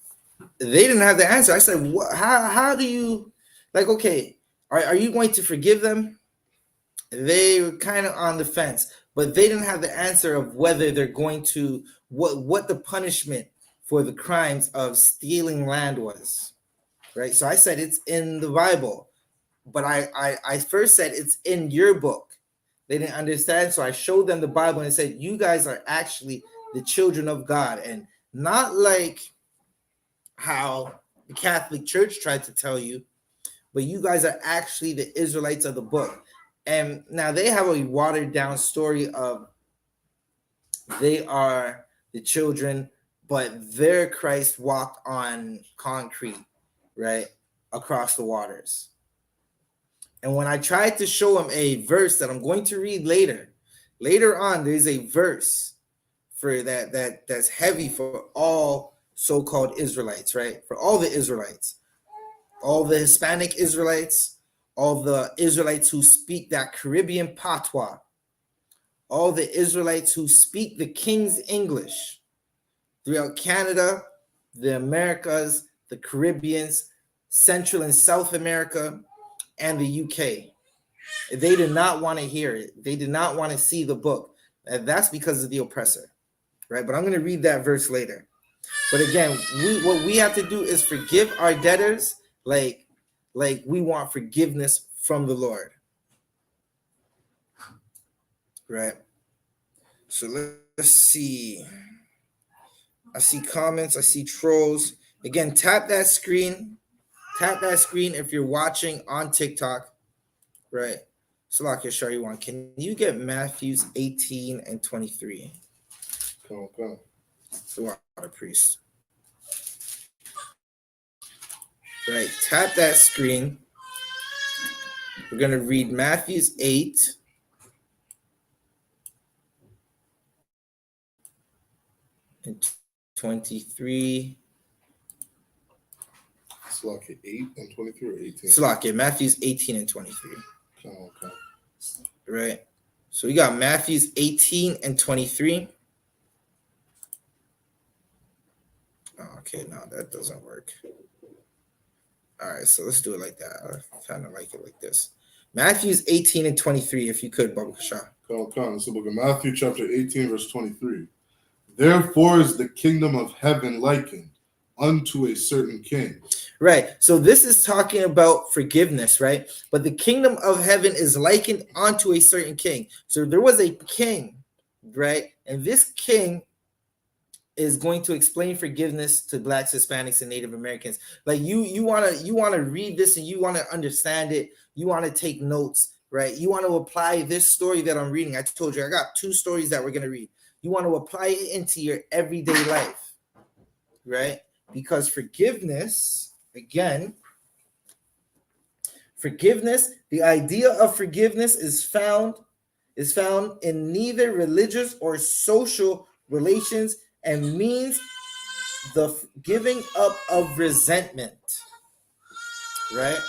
they didn't have the answer. I said, what, how do you, like, okay, are you going to forgive them? They were kind of on the fence, but they didn't have the answer of whether they're going to, what the punishment for the crimes of stealing land was, right? So I said it's in the Bible, but I first said it's in your book. They didn't understand, so I showed them the Bible and said, you guys are actually the children of God, and not like how the Catholic Church tried to tell you, but you guys are actually the Israelites of the book. And now they have a watered down story of they are the children, but their Christ walked on concrete, right, across the waters. And when I tried to show them a verse that I'm going to read later on, there's a verse for that's heavy for all so-called Israelites, right? For all the Israelites, all the Hispanic Israelites, all the Israelites who speak that Caribbean patois, all the Israelites who speak the King's English throughout Canada, the Americas, the Caribbeans, Central and South America, and the UK. They did not want to hear it. They did not want to see the book. And that's because of the oppressor, right? But I'm going to read that verse later. But again, what we have to do is forgive our debtors like we want forgiveness from the Lord, right? So let's see. I see comments. I see trolls. Again, tap that screen. Tap that screen if you're watching on TikTok, right? Salakia Shariwan, can you get Matthews 18 and 23? Cool. The water priest. Right, tap that screen. We're going to read Matthews 8 and 23. Slack 8 and 23 or 18? Slack, Matthew's 18 and 23. Okay. Right. So we got Matthew's 18 and 23. Okay, no, that doesn't work. All right, so let's do it like that. I kind of like it like this. Matthew's 18 and 23, if you could, Baba Kasha. Come. It's the book of Matthew, chapter 18, verse 23. Therefore is the kingdom of heaven likened unto a certain king. Right. So this is talking about forgiveness, right? But the kingdom of heaven is likened unto a certain king. So there was a king, right? And this king is going to explain forgiveness to Blacks, Hispanics, and Native Americans. Like you want to read this and you want to understand it. You want to take notes, right? You want to apply this story that I'm reading. I told you I got 2 stories that we're going to read. You want to apply it into your everyday life, right? Because forgiveness, again, the idea of forgiveness is found in neither religious or social relations and means the giving up of resentment, right?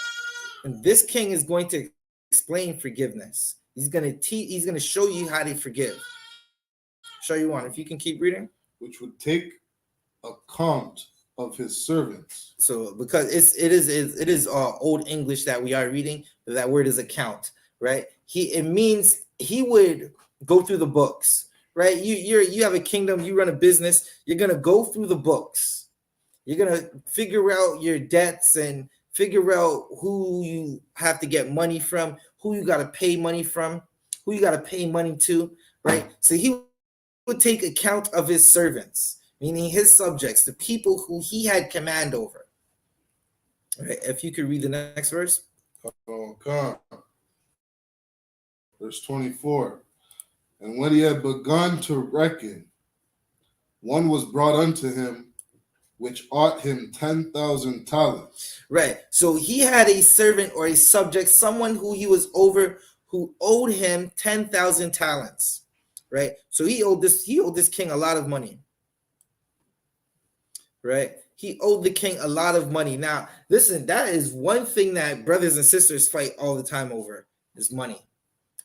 And this king is going to explain forgiveness. He's going to teach. He's going to show you how to forgive. Show you one. If you can keep reading. Which would take account of his servants. So because it is Old English that we are reading, but that word is account, right? It means he would go through the books, right? You have a kingdom, you run a business, you're gonna go through the books, you're gonna figure out your debts and figure out who you have to get money from, who you gotta pay money from, who you gotta pay money to, right? So he would take account of his servants, meaning his subjects, the people who he had command over. Right, if you could read the next verse. Come. Verse 24. And when he had begun to reckon, one was brought unto him, which ought him 10,000 talents. Right. So he had a servant or a subject, someone who he was over, who owed him 10,000 talents. Right. So he owed this king a lot of money. Right. He owed the king a lot of money. Now, listen, that is one thing that brothers and sisters fight all the time over is money.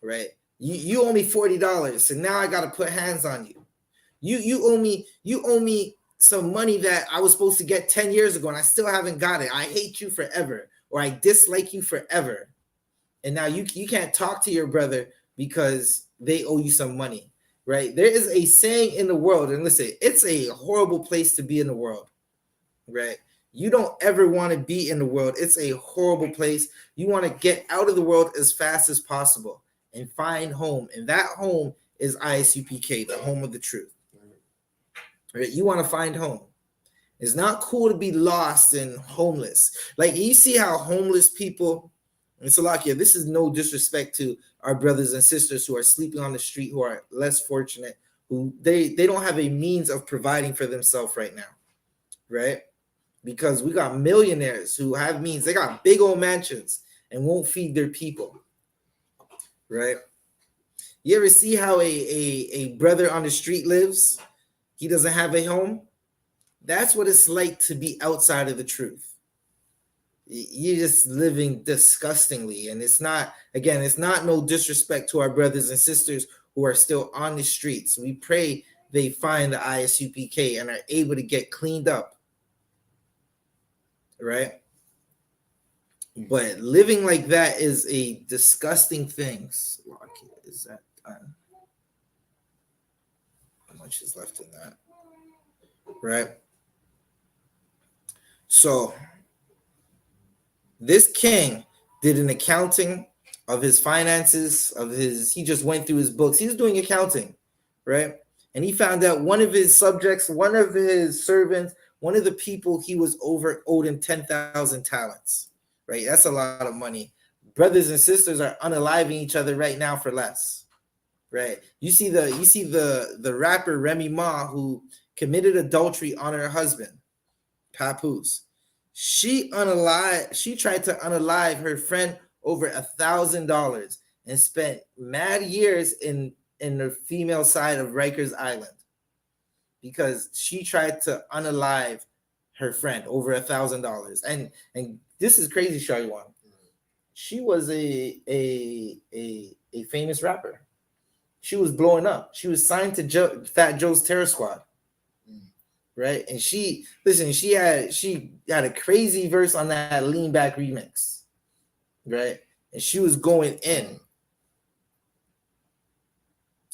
Right. You owe me $40, so now I got to put hands on you. You owe me some money that I was supposed to get 10 years ago and I still haven't got it. I hate you forever, or I dislike you forever. And now you can't talk to your brother because they owe you some money. Right. There is a saying in the world, and listen, it's a horrible place to be in the world. Right. You don't ever want to be in the world. It's a horrible place. You want to get out of the world as fast as possible and find home. And that home is I.S.U.P.K, the home of the truth. Right? You want to find home. It's not cool to be lost and homeless. Like you see how homeless people, and Salakia, this is no disrespect to our brothers and sisters who are sleeping on the street, who are less fortunate, who they don't have a means of providing for themselves right now. Right? Because we got millionaires who have means. They got big old mansions and won't feed their people. Right? You ever see how a brother on the street lives? He doesn't have a home. That's what it's like to be outside of the truth. You're just living disgustingly. And it's not no disrespect to our brothers and sisters who are still on the streets. We pray they find the I.S.U.P.K and are able to get cleaned up. Right? But living like that is a disgusting thing. Is that how much is left in that? Right? So this king did an accounting of his finances, he just went through his books. He was doing accounting, right? And he found out one of his subjects, one of his servants, one of the people he was over owed him 10,000 talents, right? That's a lot of money. Brothers and sisters are unaliving each other right now for less, right? You see the rapper Remy Ma, who committed adultery on her husband, Papoose. She tried to unalive her friend over $1,000 and spent mad years in the female side of Rikers Island because she tried to unalive her friend over $1,000. And this is crazy, Shariwan. She was a famous rapper. She was blowing up. She was signed to Fat Joe's Terror Squad, right? And she had a crazy verse on that Lean Back remix, right? And she was going in.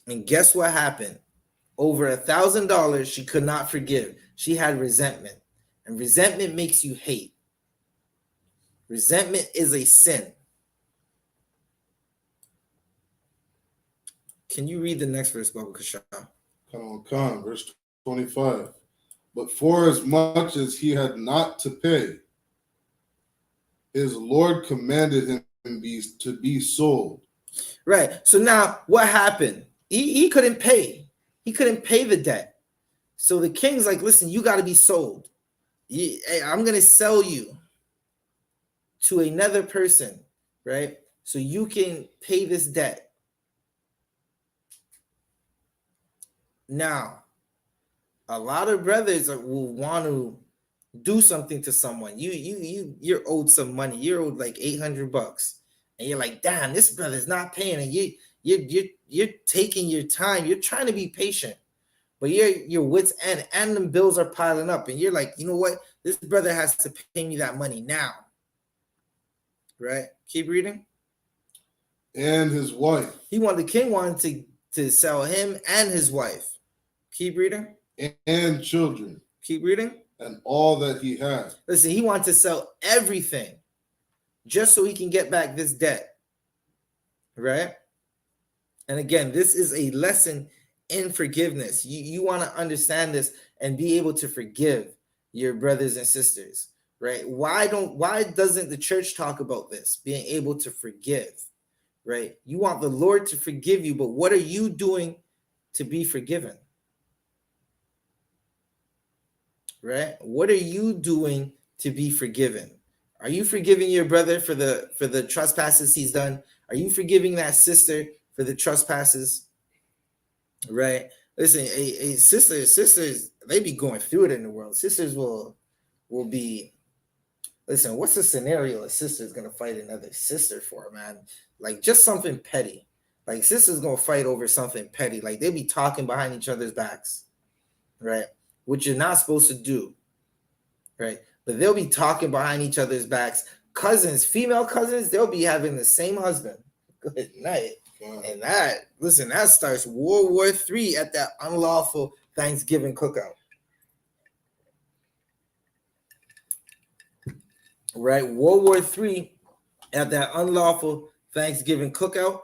And guess what happened? Over $1,000 she could not forgive. She had resentment, and resentment makes you hate. Resentment is a sin. Can you read the next verse, Baba Kasha? Come on, verse 25. But for as much as he had not to pay, his Lord commanded him to be sold. Right. So now what happened? He couldn't pay. He couldn't pay the debt. So the king's like, listen, you got to be sold. I'm going to sell you to another person, right? So you can pay this debt. Now, a lot of brothers will want to do something to someone. You're owed some money. You're owed like $800, and you're like, damn, this brother's not paying, and you're taking your time. You're trying to be patient, but your wits end, and the bills are piling up, and you're like, you know what? This brother has to pay me that money now, right? Keep reading. And his wife. The king wanted to sell him and his wife. Keep reading. And children. Keep reading. And all that he had. Listen, he wanted to sell everything just so he can get back this debt, right? And again, this is a lesson in forgiveness. You want to understand this and be able to forgive your brothers and sisters, right? Why doesn't the church talk about this, being able to forgive, right? You want the Lord to forgive you, but what are you doing to be forgiven? Right? What are you doing to be forgiven? Are you forgiving your brother for the trespasses he's done? Are you forgiving that sister for the trespasses? Right? Listen, sisters, they be going through it in the world. Sisters will be. Listen, what's the scenario a sister is gonna fight another sister for, man? Like just something petty. Like sisters gonna fight over something petty. Like they be talking behind each other's backs, right? Which you're not supposed to do, right? But they'll be talking behind each other's backs. Cousins, female cousins, they'll be having the same husband. Good night. Wow. And that starts World War III at that unlawful Thanksgiving cookout. Right? World War III at that unlawful Thanksgiving cookout.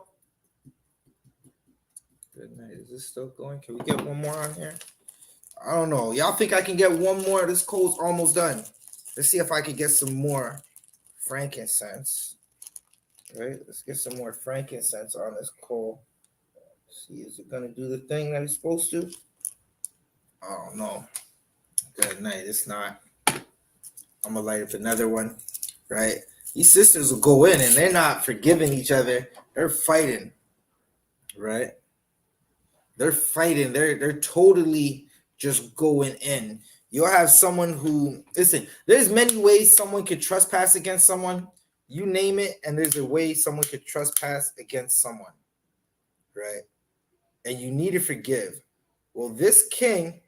Good night. Is this still going? Can we get one more on here? I don't know. Y'all think I can get one more? This coal's almost done. Let's see if I can get some more frankincense. Right? Let's get some more frankincense on this coal. Let's see, is it going to do the thing that it's supposed to? I don't know. Good night. It's not. I'm going to light up another one. Right? These sisters will go in and they're not forgiving each other. They're fighting. Right? They're fighting. They're totally just going in. You'll have someone who, listen, there's many ways someone could trespass against someone. You name it, and there's a way someone could trespass against someone, right? And you need to forgive. Well, this king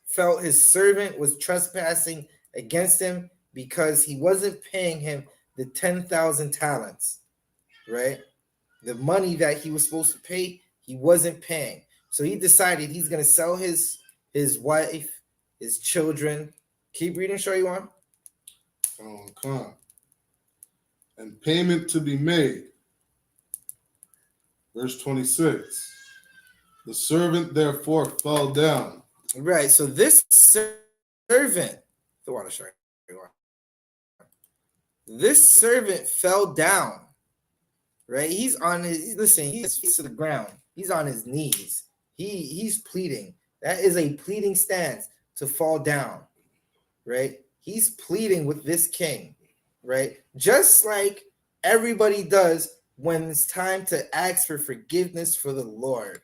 felt his servant was trespassing against him because he wasn't paying him the 10,000 talents, right? The money that he was supposed to pay, he wasn't paying. So he decided he's going to sell his wife, his children. Keep reading, show you on. Come. And payment to be made. Verse 26. The servant therefore fell down. Right. So this servant, this servant fell down. Right. He's on his, listen, he's face to the ground. He's on his knees. He's pleading. That is a pleading stance to fall down, right? He's pleading with this king, right? Just like everybody does when it's time to ask for forgiveness from the Lord.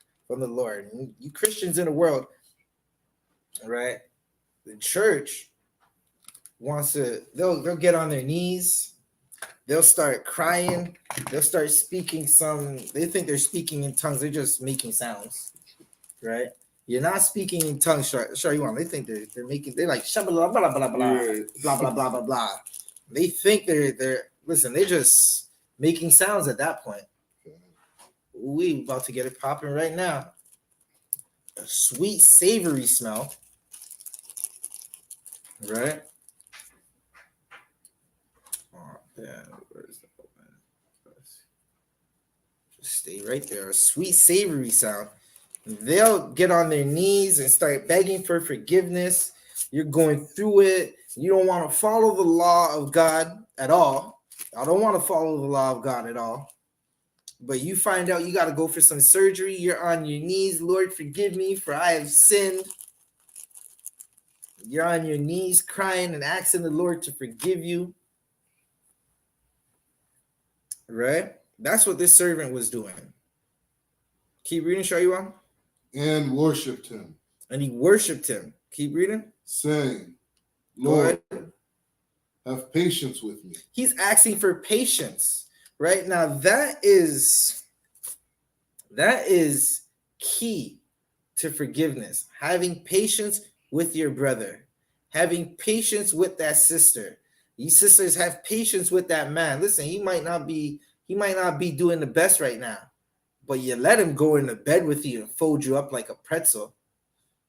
And you Christians in the world, right? The church wants to, they'll get on their knees, they'll start crying, they'll start speaking they think they're speaking in tongues, they're just making sounds, right? You're not speaking in tongues, sure you want. They think they're like blah blah blah blah blah blah blah blah blah. They think they're listen, they're just making sounds at that point. We about to get it popping right now. A sweet, savory smell, right? Oh, damn, where's the open? Just stay right there. A sweet, savory sound. They'll get on their knees and start begging for forgiveness. You're going through it. You don't want to follow the law of God at all. I don't want to follow the law of God at all. But you find out you got to go for some surgery. You're on your knees. Lord, forgive me for I have sinned. You're on your knees crying and asking the Lord to forgive you. Right? That's what this servant was doing. Keep reading, show you on. And worshipped him. And he worshipped him. Keep reading. Saying, Lord, have patience with me. He's asking for patience. Right? Now that is key to forgiveness. Having patience with your brother. Having patience with that sister. You sisters have patience with that man. Listen, he might not be doing the best right now, but you let him go into bed with you and fold you up like a pretzel.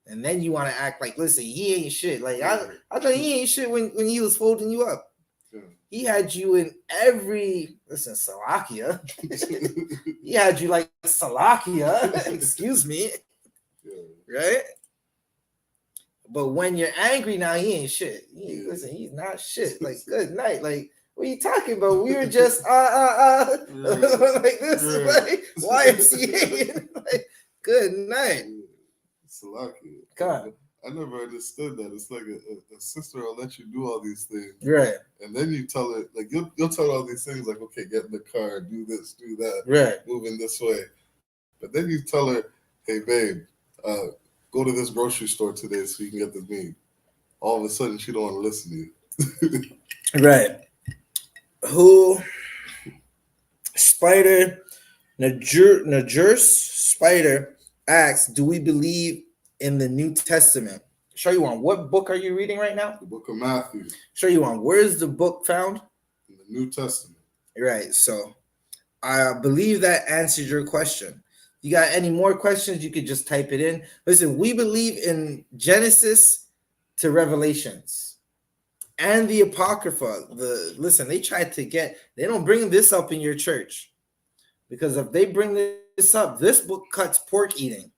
And then you want to act like, listen, he ain't shit. Like I thought he ain't shit when he was folding you up. He had you in every Salakia. He had you like Salakia. Excuse me. Right? But when you're angry now, he ain't shit. Listen, he's not shit. Like, good night. Like, what are you talking about? We were just like this, like YMCA. Like, good night. Salaki. God. I never understood that. It's like a sister will let you do all these things. Right. And then you tell her, like, you'll tell her all these things, like, okay, get in the car, do this, do that. Right. Move in this way. But then you tell her, hey, babe, go to this grocery store today so you can get the meat. All of a sudden, she don't want to listen to you. Right. Who? Spider, Najers Spider asks, do we believe in the New Testament? Show you on. What book are you reading right now? The book of Matthew. Show you on. Where is the book found? In the New Testament. Right. So I believe that answers your question. You got any more questions, you could just type it in. Listen, we believe in Genesis to Revelations and the Apocrypha. Listen, they don't bring this up in your church, because if they bring this up, this book cuts pork eating.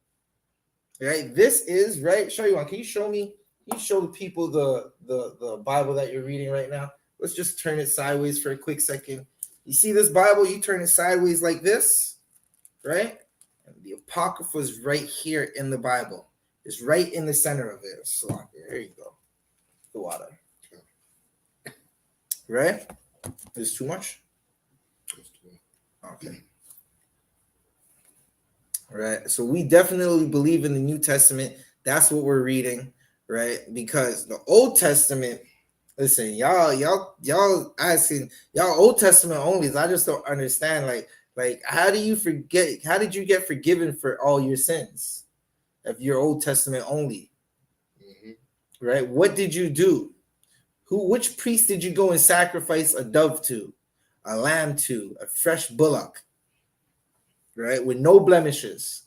Right? This is right. Show you one. Can you show me? Can you show the people the Bible that you're reading right now? Let's just turn it sideways for a quick second. You see this Bible? You turn it sideways like this, right? And the Apocrypha is right here in the Bible. It's right in the center of it. So there you go. The water. Right? Is too much? Okay. Right. So we definitely believe in the New Testament. That's what we're reading, right? Because the Old Testament, listen, y'all asking, y'all Old Testament only. I just don't understand. Like, how do you forget? How did you get forgiven for all your sins if you're Old Testament only? Mm-hmm. Right? What did you do? Which priest did you go and sacrifice a dove to, a lamb to, a fresh bullock? Right? With no blemishes.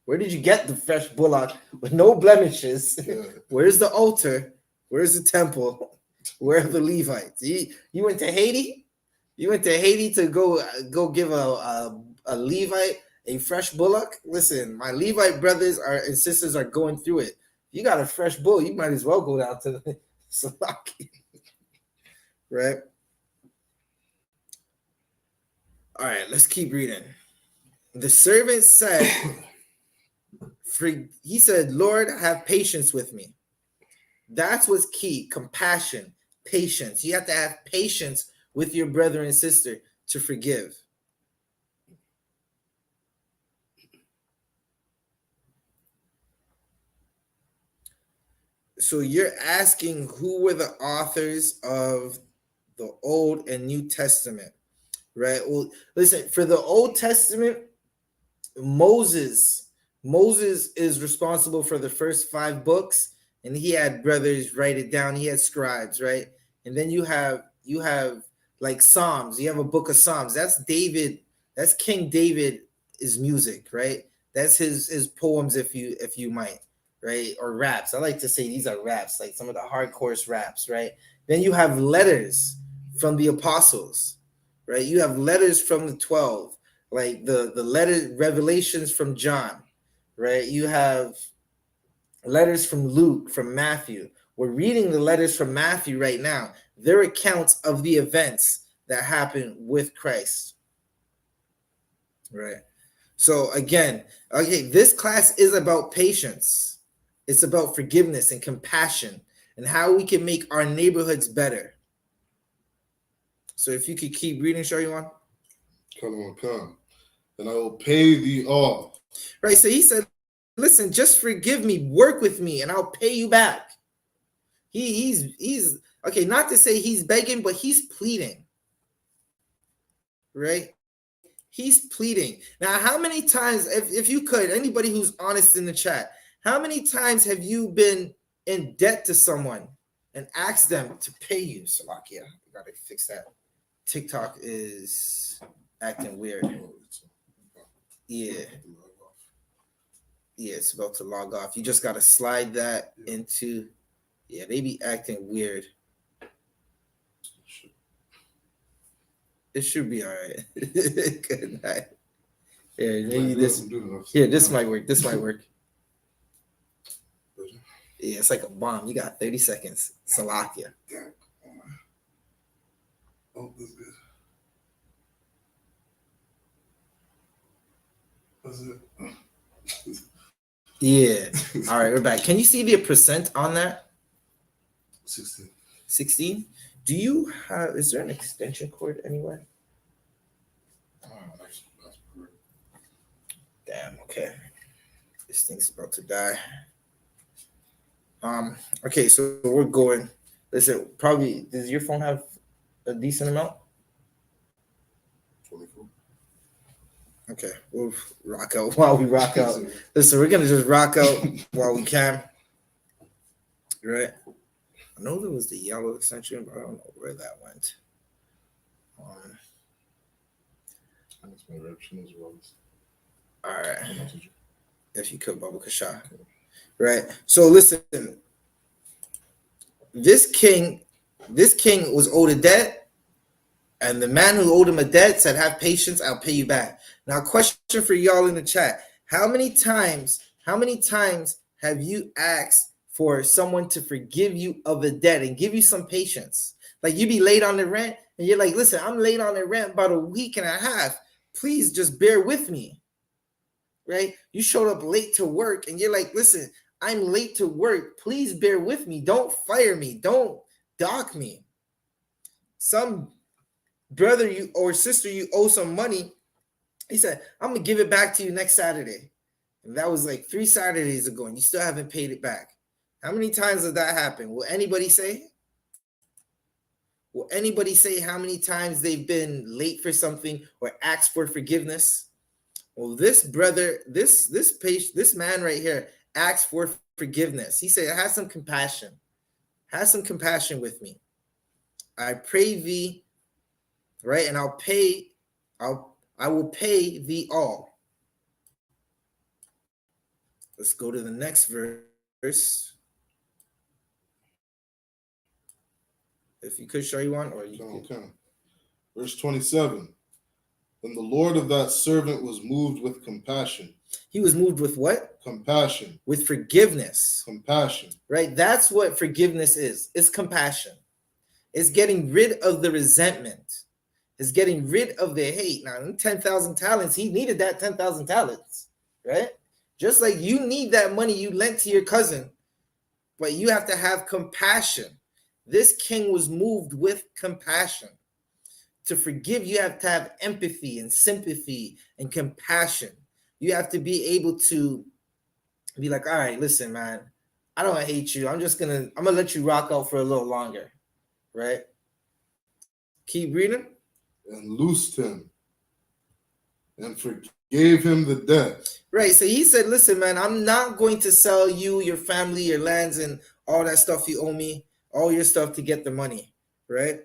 Where did you get the fresh bullock with no blemishes? Yeah. Where's the altar? Where's the temple? Where are the Levites? You went to Haiti? You went to Haiti to go give a Levite a fresh bullock? Listen, my Levite brothers and sisters are going through it. You got a fresh bull, you might as well go down to the Salaki. Right? All right, let's keep reading. The servant said, he said, Lord, have patience with me. That's what's key. Compassion, patience. You have to have patience with your brother and sister to forgive. So you're asking who were the authors of the Old and New Testament, right? Well, listen, for the Old Testament, Moses is responsible for the first 5 books, and he had brothers write it down. He had scribes, right? And then you have like Psalms. You have a book of Psalms. That's David. That's King David is music, right? That's his poems, if you might, right? Or raps. I like to say these are raps, like some of the hardcore raps, right? Then you have letters from the apostles, right? You have letters from the 12, like the letter revelations from John, right? You have letters from Luke, from Matthew. We're reading the letters from Matthew right now. They're accounts of the events that happened with Christ, right? So again, okay, this class is about patience. It's about forgiveness and compassion and how we can make our neighborhoods better. So if you could keep reading, show you on. Come. And I will pay thee all. Right. So he said, listen, just forgive me, work with me, and I'll pay you back. He's okay, not to say he's begging, but he's pleading. Right? He's pleading. Now, how many times, if you could, anybody who's honest in the chat, how many times have you been in debt to someone and asked them to pay you? Salakia, we gotta fix that. TikTok is acting weird. Yeah. Yeah, it's about to log off. You just got to slide that into, yeah, they be acting weird. It should be all right. Good night. Yeah, maybe this. Yeah, this might work. This might work. Yeah, it's like a bomb. You got 30 seconds. Salakia. Oh, that's good. That's it. Yeah. All right, we're back. Can you see the percent on that? 16. 16? Do you have, is there an extension cord anywhere? Damn, okay. This thing's about to die. Okay, so we're going. Listen, probably, does your phone have a decent amount? 24. Okay, we'll rock out while we rock out. Listen, we're gonna just rock out while we can. Right? I know there was the yellow extension, but I don't know where that went. That's my reaction as well. All right. If you could, Baba Kasha. Right. So listen, this king was owed a debt, and the man who owed him a debt said, have patience, I'll pay you back. Now, question for y'all in the chat. How many times have you asked for someone to forgive you of a debt and give you some patience? Like you be late on the rent and you're like, listen, I'm late on the rent about a week and a half. Please just bear with me. Right? You showed up late to work and you're like, listen, I'm late to work. Please bear with me. Don't fire me. Don't dock me. Some brother you or sister you owe some money. He said, I'm going to give it back to you next Saturday. And that was like 3 Saturdays ago and you still haven't paid it back. How many times did that happen? Will anybody say? Will anybody say how many times they've been late for something or asked for forgiveness? Well, this brother, this man right here asked for forgiveness. He said, have some compassion. Have some compassion with me. I pray thee, right? And I will pay thee all. Let's go to the next verse. If you could show you one, or you can. Verse 27. Then the Lord of that servant was moved with compassion. He was moved with what? Compassion. With forgiveness. Compassion. Right? That's what forgiveness is. It's compassion. It's getting rid of the resentment. It's getting rid of the hate. Now, in 10,000 talents, he needed that 10,000 talents, right? Just like you need that money you lent to your cousin, but you have to have compassion. This king was moved with compassion. To forgive, you have to have empathy and sympathy and compassion. You have to be able to be like, all right, listen, man, I don't hate you. I'm gonna let you rock out for a little longer, right? Keep reading. And loosed him and forgave him the debt. Right. So he said, listen, man, I'm not going to sell you, your family, your lands, and all that stuff you owe me, all your stuff to get the money, right?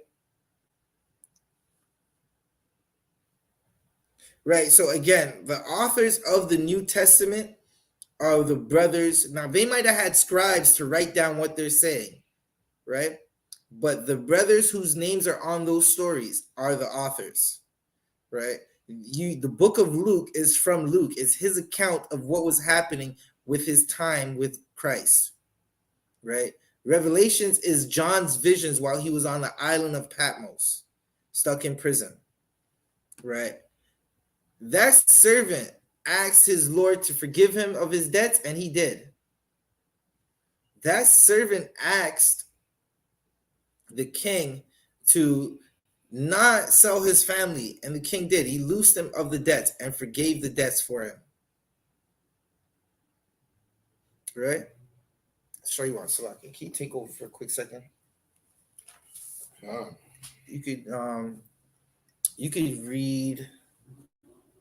Right. So again, the authors of the New Testament are the brothers. Now, they might have had scribes to write down what they're saying, right? But the brothers whose names are on those stories are the authors, right? The book of Luke is from Luke. It's his account of what was happening with his time with Christ, right? Revelations is John's visions while he was on the island of Patmos, stuck in prison, right? That servant asked his Lord to forgive him of his debts, and he did. That servant asked the king to not sell his family, and the king did. He loosed him of the debts and forgave the debts for him. Right? I'll show you one. So can you take over for a quick second? You could read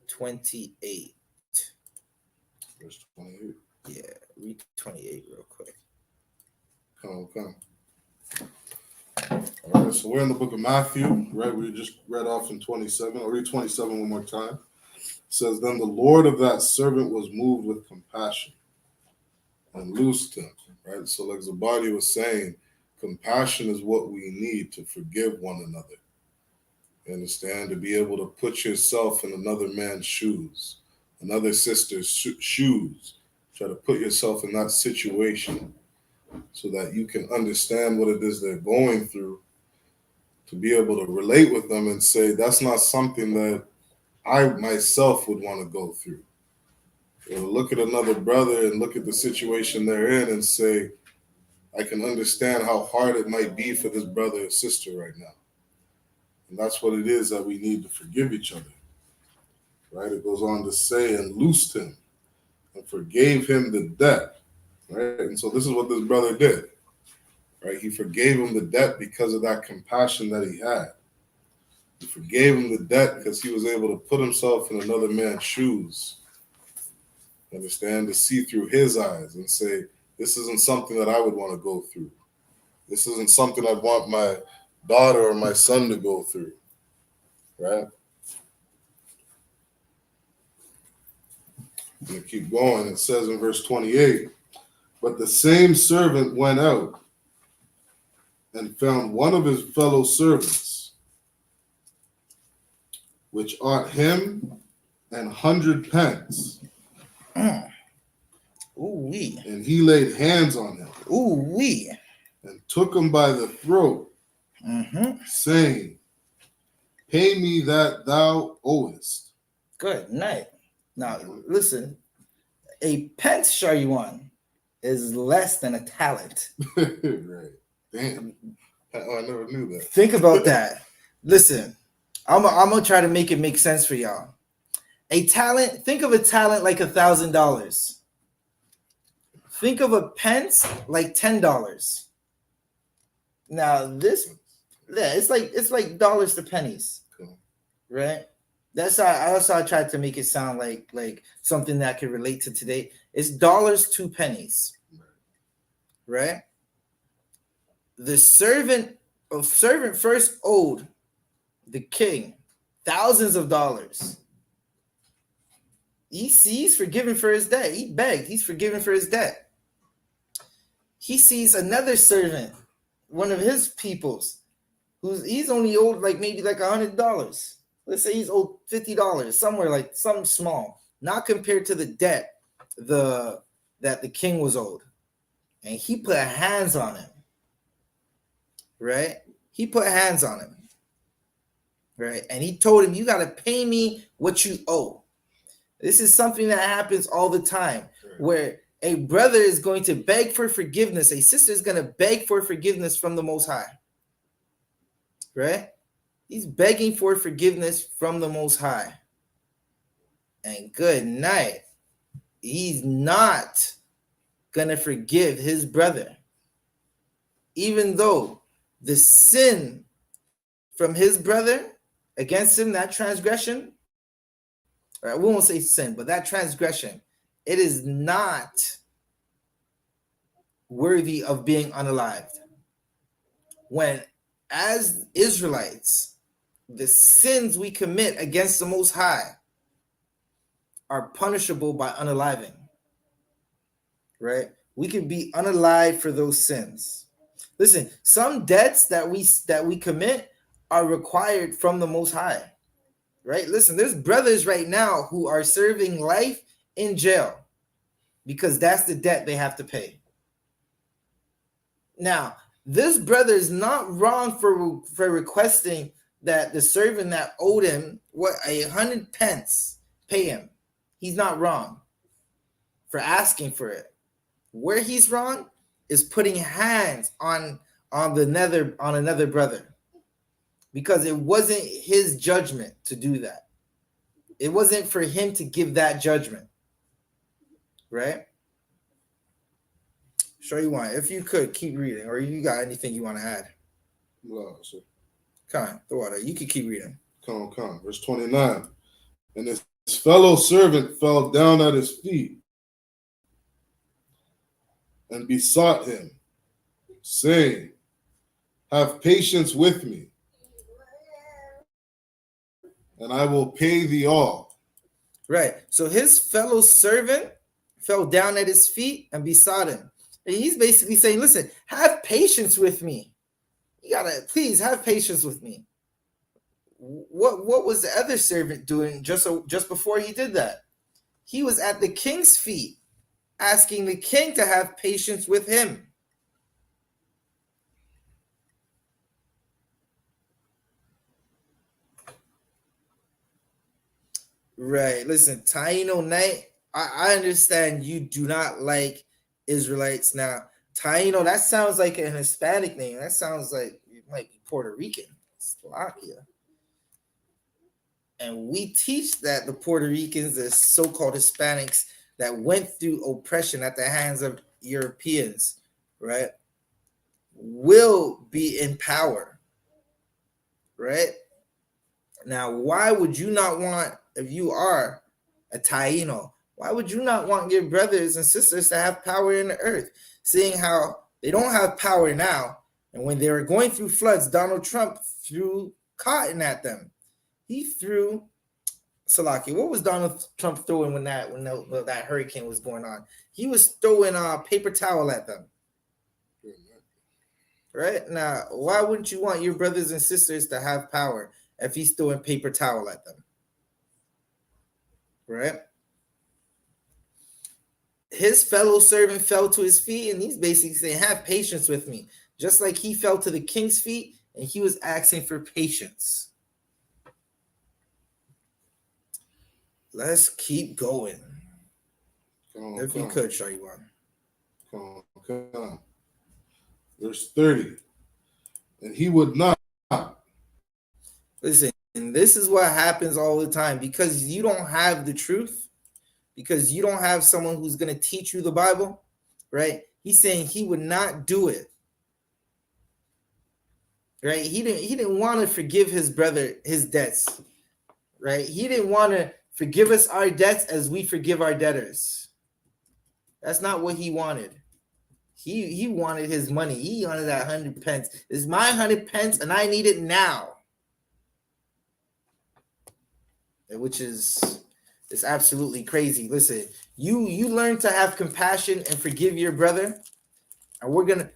28. Verse 28. Yeah, read 28 real quick. Okay. All right, so we're in the book of Matthew, right? We just read off in 27. I'll read 27 one more time. It says, then the Lord of that servant was moved with compassion and loosed him, right? So like Zabadi was saying, compassion is what we need to forgive one another. You understand? To be able to put yourself in another man's shoes, another sister's shoes. Try to put yourself in that situation so that you can understand what it is they're going through, to be able to relate with them and say, that's not something that I myself would want to go through. You know, look at another brother and look at the situation they're in and say, I can understand how hard it might be for this brother or sister right now. And that's what it is that we need to forgive each other. Right? It goes on to say, and loosed him and forgave him the debt. Right? And so this is what this brother did. Right? He forgave him the debt because of that compassion that he had. He forgave him the debt because he was able to put himself in another man's shoes. Understand? To see through his eyes and say, this isn't something that I would want to go through. This isn't something I'd want my daughter or my son to go through. Right? I'm going to keep going. It says in verse 28, but the same servant went out and found one of his fellow servants, which ought him 100 pence. Ooh-wee. And he laid hands on him. Ooh-wee. And took him by the throat, saying, pay me that thou owest. Good night. Now, listen, a pence, Shariwan, is less than a talent. Right. Damn. Oh, I never knew that. Think about that. Listen, I'm going to try to make it make sense for y'all. A talent, think of a talent like $1,000. Think of a pence like $10. Now, this, yeah, it's like dollars to pennies, right? That's how I tried to make it sound like something that could relate to today. It's dollars to pennies, right? The servant first owed the king thousands of dollars. He's forgiven for his debt. He begged. He's forgiven for his debt. He sees another servant, one of his peoples, he's only owed maybe $100. Let's say he's owed $50, somewhere like something small, not compared to the debt that the king was owed. And he put hands on him. Right? He put hands on him. Right? And he told him, you got to pay me what you owe. This is something that happens all the time, where a brother is going to beg for forgiveness. A sister is going to beg for forgiveness from the Most High. Right? He's begging for forgiveness from the Most High. And good night. He's not gonna forgive his brother, even though the sin from his brother against him, that transgression, or we won't say sin, but that transgression, it is not worthy of being unalived. When, as Israelites, the sins we commit against the Most High are punishable by unaliving, right? We can be unalived for those sins. Listen, some debts that we commit are required from the Most High, right? Listen, there's brothers right now who are serving life in jail because that's the debt they have to pay. Now, this brother is not wrong for requesting that the servant that owed him 100 pence pay him. He's not wrong for asking for it. Where he's wrong is putting hands on another brother, because it wasn't his judgment to do that. It wasn't for him to give that judgment, right? Sure you want. If you could keep reading, or you got anything you want to add. No, sir. Come on, the water. You can keep reading. Come on. Verse 29. And his fellow servant fell down at his feet and besought him, saying, have patience with me, and I will pay thee all. Right. So his fellow servant fell down at his feet and besought him. And he's basically saying, listen, have patience with me. You gotta please have patience with me. What was the other servant doing just before he did that? He was at the king's feet, asking the king to have patience with him. Right. Listen, Taino Knight, I understand you do not like Israelites. Now, Taino, that sounds like an Hispanic name. That sounds like it might be Puerto Rican, Slovakia. And we teach that the Puerto Ricans, the so-called Hispanics that went through oppression at the hands of Europeans, right, will be in power, right? Now, why would you not want, if you are a Taino, why would you not want your brothers and sisters to have power in the earth, seeing how they don't have power now? And when they were going through floods, Donald Trump threw cotton at them. He threw, Salaki, what was Donald Trump throwing when that hurricane was going on? He was throwing a paper towel at them. Right? Now, why wouldn't you want your brothers and sisters to have power if he's throwing paper towel at them? Right? His fellow servant fell to his feet, and he's basically saying, have patience with me. Just like he fell to the king's feet, and he was asking for patience. Let's keep going. If you could, Shaiwan. Come on. Verse 30. And he would not. Listen, and this is what happens all the time, because you don't have the truth, because you don't have someone who's going to teach you the Bible, right? He's saying he would not do it. Right? He didn't want to forgive his brother his debts. Right? He didn't want to forgive us our debts as we forgive our debtors. That's not what he wanted. He wanted his money. He wanted that 100 pence. It's my 100 pence and I need it now. Which is absolutely crazy. Listen, you learn to have compassion and forgive your brother. And we're going to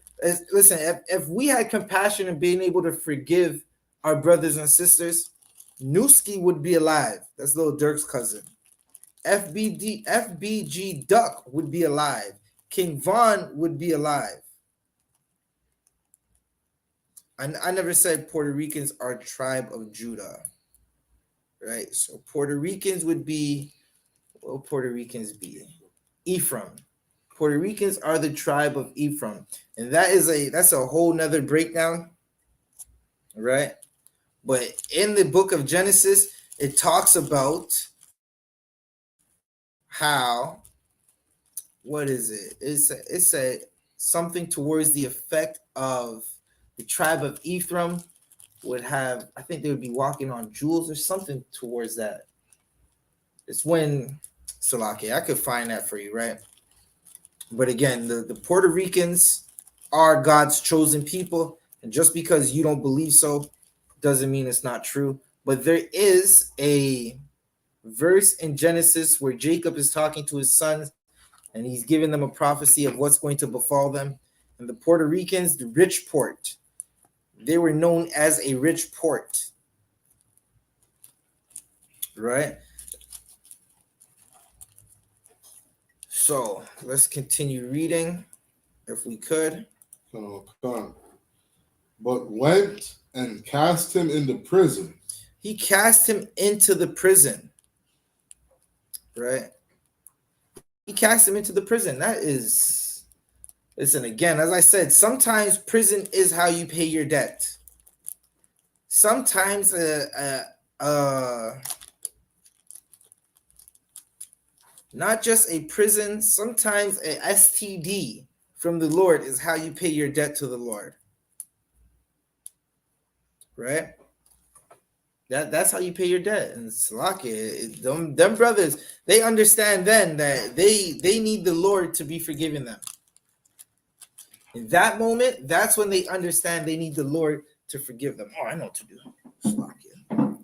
listen, if we had compassion and being able to forgive our brothers and sisters, Newski would be alive. That's little Dirk's cousin. FBG Duck would be alive. King Von would be alive. I never said Puerto Ricans are a tribe of Judah. Right? So Puerto Ricans would be, what would Puerto Ricans be? Ephraim. Puerto Ricans are the tribe of Ephraim. And that's a whole nother breakdown. Right? But in the book of Genesis, it talks about how what is it? It's a something towards the effect of the tribe of Ephraim would have, I think they would be walking on jewels or something towards that. It's when Salaki, I could find that for you, right? But again, the Puerto Ricans are God's chosen people, and just because you don't believe so doesn't mean it's not true. But there is a verse in Genesis where Jacob is talking to his sons and he's giving them a prophecy of what's going to befall them. And the Puerto Ricans, the rich port, they were known as a rich port, right? So let's continue reading if we could. But went and cast him into prison. He cast him into the prison, right? He cast him into the prison. That is, listen, again, as I said, sometimes prison is how you pay your debt. Sometimes not just a prison, sometimes a STD from the Lord is how you pay your debt to the Lord. Right? That's how you pay your debt. And Salaki, them brothers, they understand then that they need the Lord to be forgiving them. In that moment, that's when they understand they need the Lord to forgive them. Oh, I know what to do. Salaki.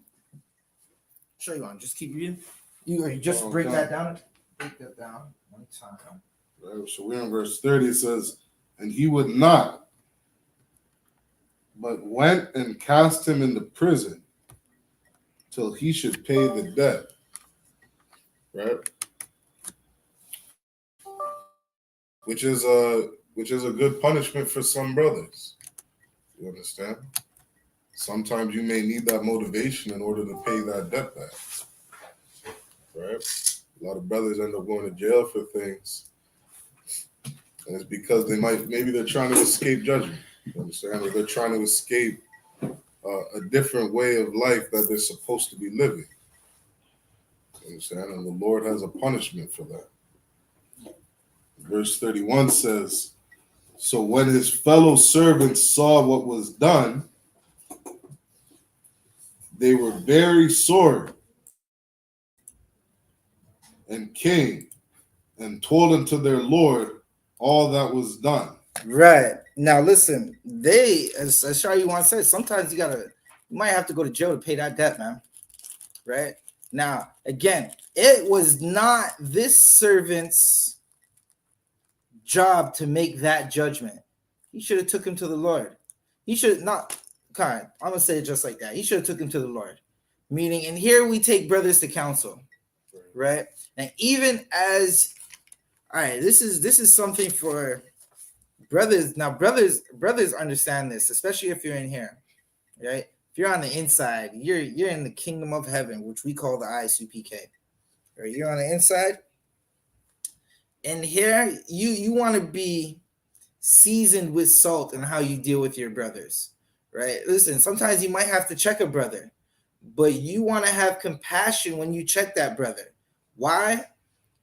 Show you on. Just keep reading. You just break that down. Break that down one time. Right, so we're in verse 30. It says, and he would not, but went and cast him into prison till he should pay the debt. Right? Which is a good punishment for some brothers. You understand? Sometimes you may need that motivation in order to pay that debt back. Right? A lot of brothers end up going to jail for things. And it's because maybe they're trying to escape judgment. You understand? Or they're trying to escape a different way of life that they're supposed to be living. You understand? And the Lord has a punishment for that. Verse 31 says, so when his fellow servants saw what was done, they were very sore and came and told unto their Lord all that was done. Right. Now listen, as Shari said, sometimes you might have to go to jail to pay that debt, man. Right? Now, again, it was not this servant's job to make that judgment. He should have took him to the Lord. He should not, I'm gonna say it just like that. He should have took him to the Lord. Meaning, and here we take brothers to counsel, right? And even as, all right, this is something for brothers. Now, brothers understand this, especially if you're in here, right? If you're on the inside, you're in the kingdom of heaven, which we call the I.S.U.P.K. Right? You're on the inside, and here you want to be seasoned with salt in how you deal with your brothers, right? Listen, sometimes you might have to check a brother, but you want to have compassion when you check that brother. Why?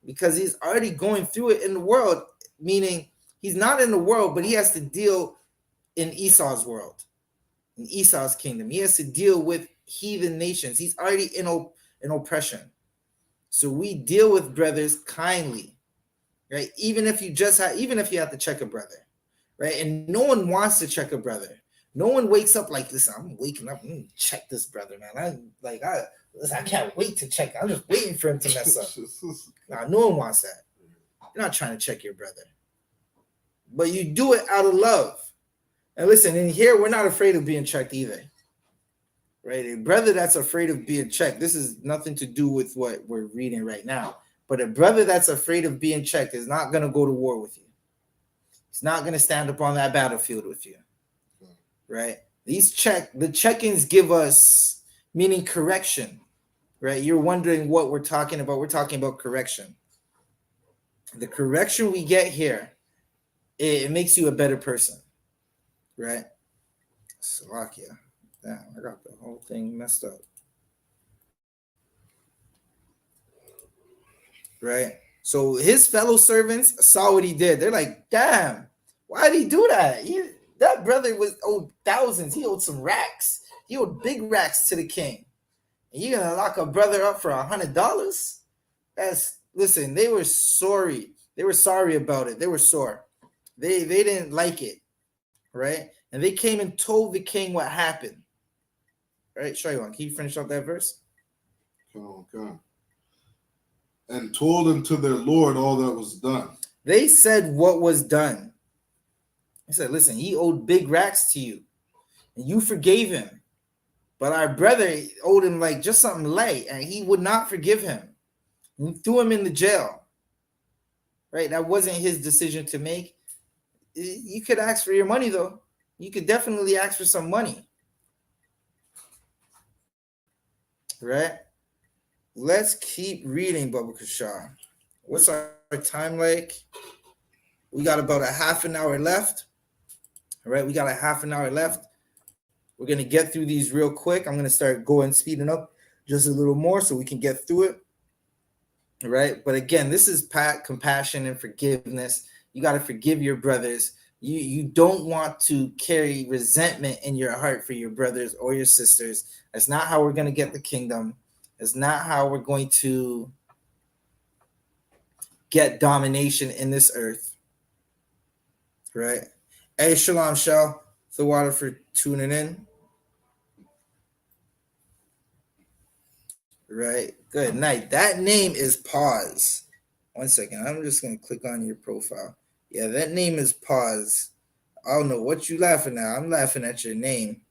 Because he's already going through it in the world, meaning he's not in the world, but he has to deal in Esau's world, in Esau's kingdom. He has to deal with heathen nations. He's already in oppression. So we deal with brothers kindly, right? Even if you have to check a brother, right? And no one wants to check a brother. No one wakes up like, listen, I'm waking up, I'm gonna check this brother, man. I can't wait to check. I'm just waiting for him to mess up. Nah, no one wants that. You're not trying to check your brother. But you do it out of love. And listen, in here, we're not afraid of being checked either. Right? A brother that's afraid of being checked, this is nothing to do with what we're reading right now. But a brother that's afraid of being checked is not going to go to war with you. He's not going to stand up on that battlefield with you. Right? The check-ins give us, meaning correction. Right? You're wondering what we're talking about. We're talking about correction. The correction we get here, it makes you a better person. Right? Slovakia. Damn, I got the whole thing messed up. Right? So his fellow servants saw what he did. They're like, damn, why did he do that? That brother was owed thousands. He owed some racks. He owed big racks to the king. And you're gonna lock a brother up for $100? Listen, they were sorry. They were sorry about it. They were sore. They didn't like it, right? And they came and told the king what happened. Right? Shaiwan, can you finish up that verse? Come on. And told unto their Lord all that was done. They said what was done. They said, listen, he owed big racks to you, and you forgave him. But our brother owed him like just something light, and he would not forgive him. You threw him in the jail. Right? That wasn't his decision to make. You could ask for your money, though. You could definitely ask for some money. Right? Let's keep reading, Baba Kasha. What's our time like? We got about a half an hour left. All right, we got a half an hour left. We're going to get through these real quick. I'm going to start speeding up just a little more so we can get through it. All right, but again, this is compassion and forgiveness. You got to forgive your brothers. You don't want to carry resentment in your heart for your brothers or your sisters. That's not how we're going to get the kingdom. It's not how we're going to get domination in this earth. Right? Hey, Shalom, Shell. The water for tuning in. Right? Good night. That name is Pause. 1 second. I'm just going to click on your profile. Yeah, that name is Pause. I don't know what you laughing at. I'm laughing at your name.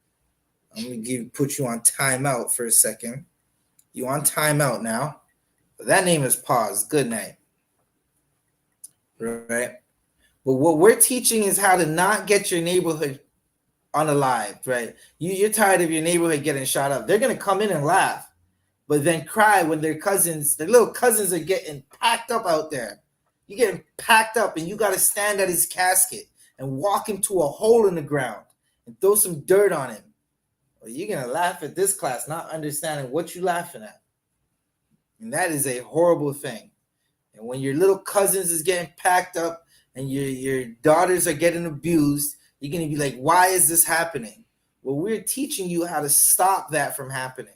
I'm going to put you on timeout for a second. You on timeout now. But that name is Pause. Good night. Right? But what we're teaching is how to not get your neighborhood unalived, right? You're tired of your neighborhood getting shot up. They're going to come in and laugh, but then cry when their little cousins are getting packed up out there. You're getting packed up and you got to stand at his casket and walk him to a hole in the ground and throw some dirt on him. Well, you're going to laugh at this class, not understanding what you're laughing at. And that is a horrible thing. And when your little cousins is getting packed up and your daughters are getting abused, you're going to be like, why is this happening? Well, we're teaching you how to stop that from happening,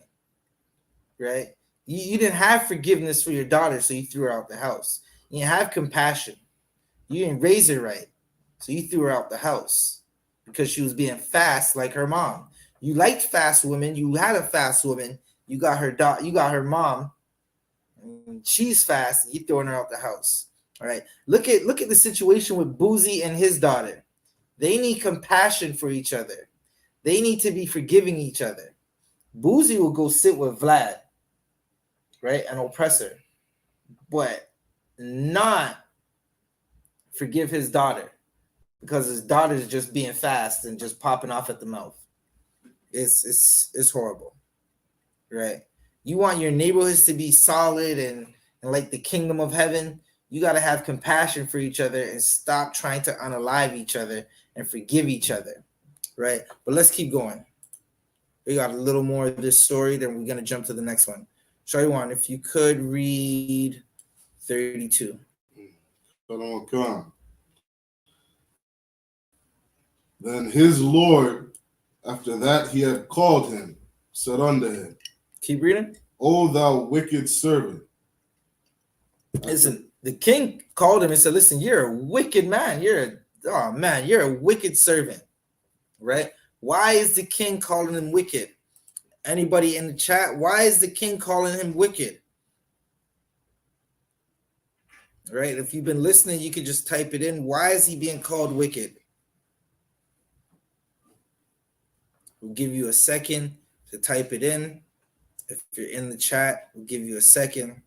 right? You didn't have forgiveness for your daughter, so you threw her out the house. You didn't have compassion. You didn't raise her right, so you threw her out the house because she was being fast like her mom. You liked fast women. You had a fast woman. You got her mom. She's fast, and you throwing her out the house. All right. Look at the situation with Boozy and his daughter. They need compassion for each other. They need to be forgiving each other. Boozy will go sit with Vlad, right, an oppressor, but not forgive his daughter because his daughter is just being fast and just popping off at the mouth. It's horrible, right? You want your neighborhoods to be solid and like the kingdom of heaven. You got to have compassion for each other and stop trying to unalive each other and forgive each other, right? But let's keep going. We got a little more of this story, then we're going to jump to the next one. Shaiwan, if you could read 32. Come. Then his Lord, after that he had called him, said unto him, Keep reading. O thou wicked servant. Listen, the king called him and said, listen, you're a wicked man. You're a wicked servant, right? Why is the king calling him wicked? Anybody in the chat? Why is the king calling him wicked? Right? If you've been listening, you could just type it in. Why is he being called wicked? We'll give you a second to type it in. If you're in the chat, we'll give you a second.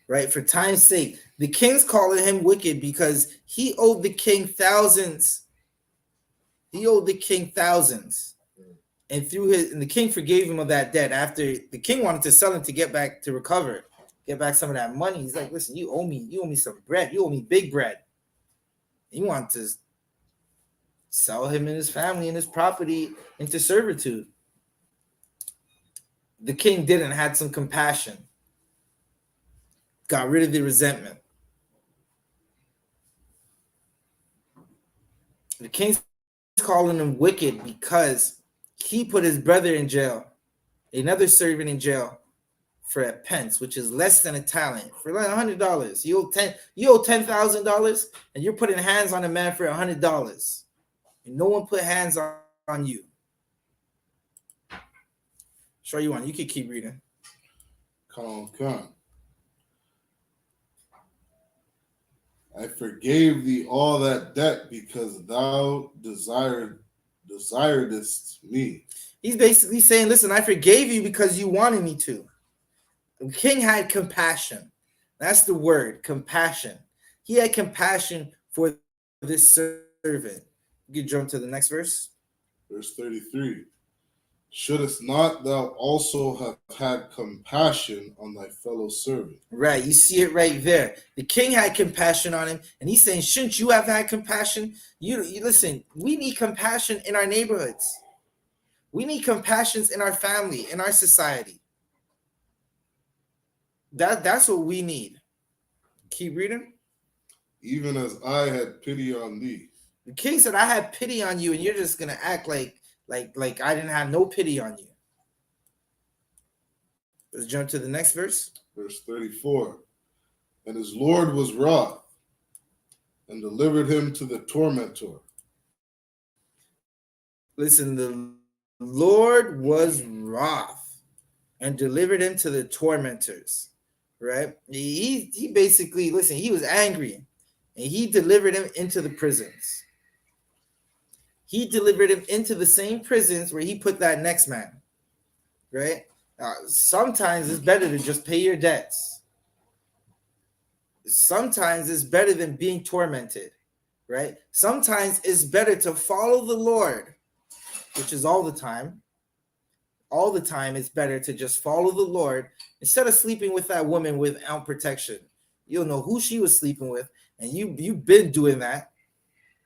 Right? For time's sake, the king's calling him wicked because he owed the king thousands. He owed the king thousands. And the king forgave him of that debt after the king wanted to sell him to get back some of that money. He's like, listen, you owe me some bread. You owe me big bread. He wanted to sell him and his family and his property into servitude. the king didn't, had some compassion, got rid of the resentment. The king's calling him wicked because he put his brother in jail, another servant in jail, for a pence, which is less than a talent, for like $100. You owe $10,000, and you're putting hands on a man for $100, and no one put hands on you. Sure, you want? You can keep reading. Come. I forgave thee all that debt because thou desiredest me. He's basically saying, listen, I forgave you because you wanted me to. The king had compassion. That's the word, compassion. He had compassion for this servant. You can jump to the next verse. Verse 33. Shouldest not thou also have had compassion on thy fellow servant? Right, you see it right there. The king had compassion on him, and he's saying, shouldn't you have had compassion? You listen, we need compassion in our neighborhoods. We need compassion in our family, in our society. That's what we need. Keep reading. Even as I had pity on thee. The king said, I had pity on you, and you're just gonna act like I didn't have no pity on you. Let's jump to the next verse. Verse 34. And his Lord was wroth and delivered him to the tormentor. Listen, the Lord was wroth and delivered him to the tormentors. Right? He basically, listen, he was angry, and he delivered him into the prisons. He delivered him into the same prisons where he put that next man. Right? Sometimes it's better to just pay your debts. Sometimes it's better than being tormented. Right? Sometimes it's better to follow the Lord, which is all the time. All the time, it's better to just follow the Lord instead of sleeping with that woman without protection. You don't know who she was sleeping with, and you've been doing that.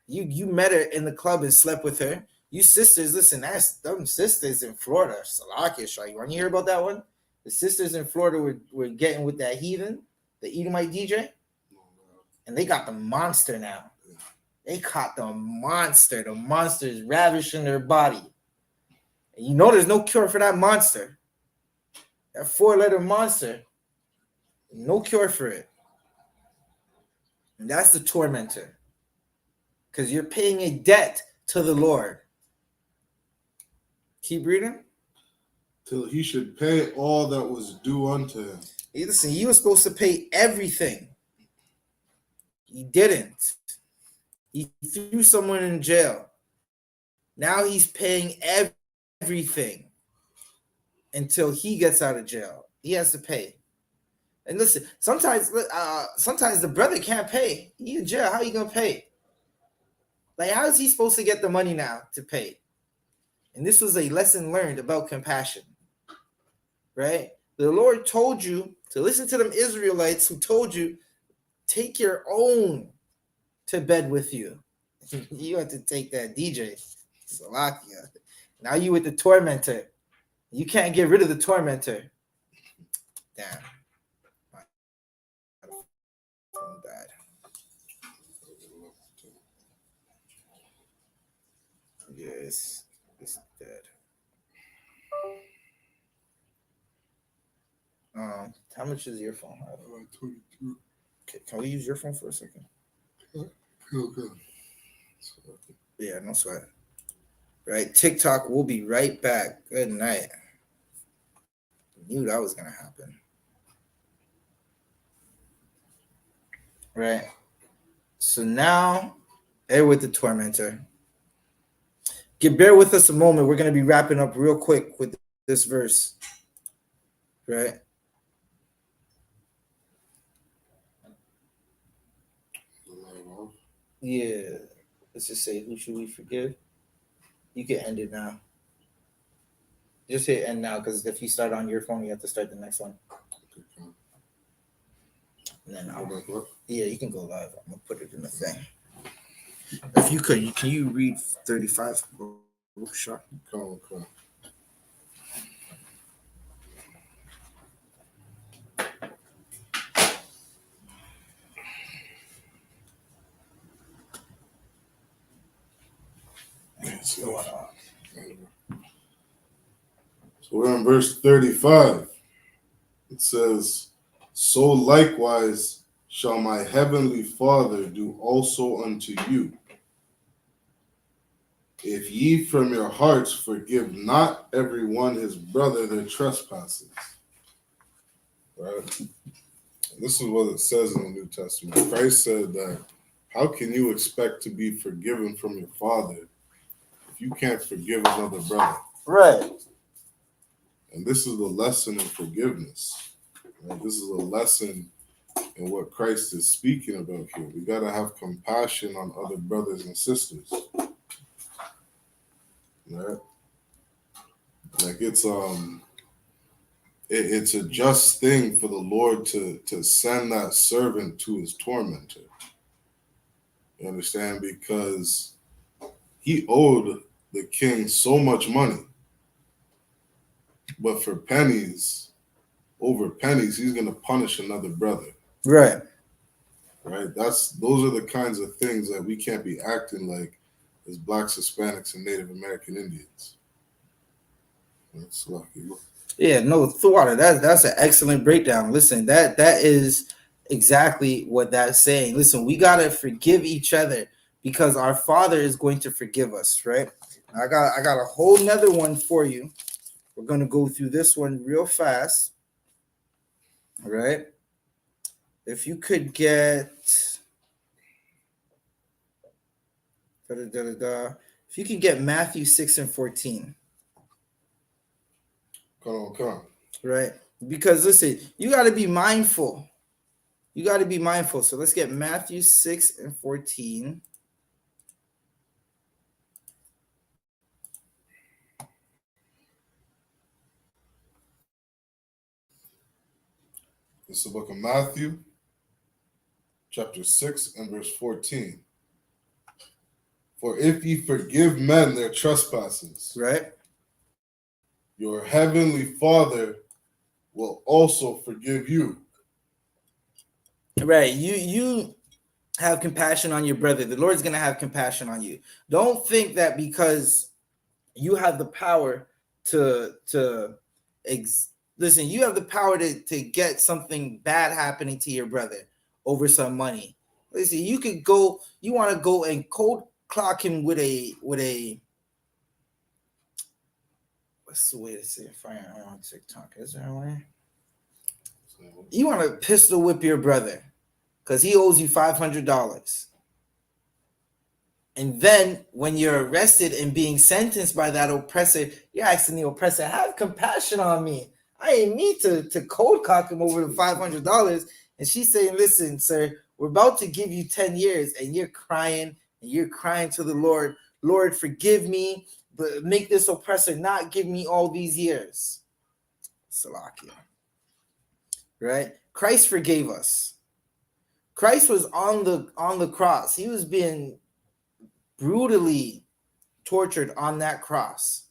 You met her in the club and slept with her. You sisters, listen, that's them sisters in Florida. Salakia, you want to hear about that one? The sisters in Florida were getting with that heathen, the Edomite DJ, and they got the monster now. They caught the monster. The monster is ravishing their body. And you know there's no cure for that monster. That 4-letter monster. No cure for it. And that's the tormentor. Because you're paying a debt to the Lord. Keep reading. Till he should pay all that was due unto him. Hey, listen, he was supposed to pay everything. He didn't. He threw someone in jail. Now he's paying everything until he gets out of jail. He has to pay. And listen, sometimes the brother can't pay. He in jail. How are you gonna pay? Like, how is he supposed to get the money now to pay? And this was a lesson learned about compassion, right? The Lord told you to listen to them Israelites who told you, take your own to bed with you. You have to take that DJ. Salakia. Now you with the tormentor. You can't get rid of the tormentor. Damn. My phone died. Yes, it's dead. How much does your phone have? 22. Okay, can we use your phone for a second? Okay. Yeah, no sweat. Right, TikTok, we'll be right back. Good night. Knew that was gonna happen. Right. So now, hey, with the tormentor. Bear with us a moment. We're gonna be wrapping up real quick with this verse. Right. Yeah. Let's just say, who should we forgive? You can end it now. Just hit end now, because if you start on your phone, you have to start the next one. And then yeah, you can go live. I'm gonna put it in the thing. If you could, can you read 35? Sure. Okay. So we're in verse 35. It says, so likewise shall my heavenly Father do also unto you, if ye from your hearts forgive not every one his brother their trespasses. Right? This is what it says in the New Testament. Christ said that, how can you expect to be forgiven from your father if you can't forgive another brother? Right. And this is the lesson in forgiveness. Right? This is a lesson in what Christ is speaking about here. We got to have compassion on other brothers and sisters. Right? Like it's a just thing for the Lord to send that servant to his tormentor. You understand? Because he owed the king so much money. But for pennies, over pennies, he's going to punish another brother. Right. Right? Those are the kinds of things that we can't be acting like as Blacks, Hispanics, and Native American Indians. That's lucky. Yeah, no, Thwada, that's an excellent breakdown. Listen, that is exactly what that's saying. Listen, we gotta forgive each other because our Father is going to forgive us, right? I got a whole nother one for you. We're gonna go through this one real fast. All right. If you could get if you could get Matthew 6 and 14. Come on. Right? Because listen, you got to be mindful. You got to be mindful. So let's get Matthew 6 and 14. This is the book of Matthew, chapter 6 and verse 14. For if ye forgive men their trespasses, Right? your heavenly Father will also forgive you. Right. You have compassion on your brother. The Lord's going to have compassion on you. Don't think that because you have the power listen, you have the power to get something bad happening to your brother over some money. Listen, you could go, you want to go and cold clock him with a what's the way to say it? Fire on TikTok. Is there a way? You want to pistol whip your brother because he owes you $500. And then when you're arrested and being sentenced by that oppressor, you're asking the oppressor, have compassion on me. I ain't me to cold cock him over the $500. And she's saying, listen, sir, we're about to give you 10 years. And you're crying to the Lord, Lord, forgive me, but make this oppressor not give me all these years. Salakia. Right? Christ forgave us. Christ was on the cross. He was being brutally tortured on that cross.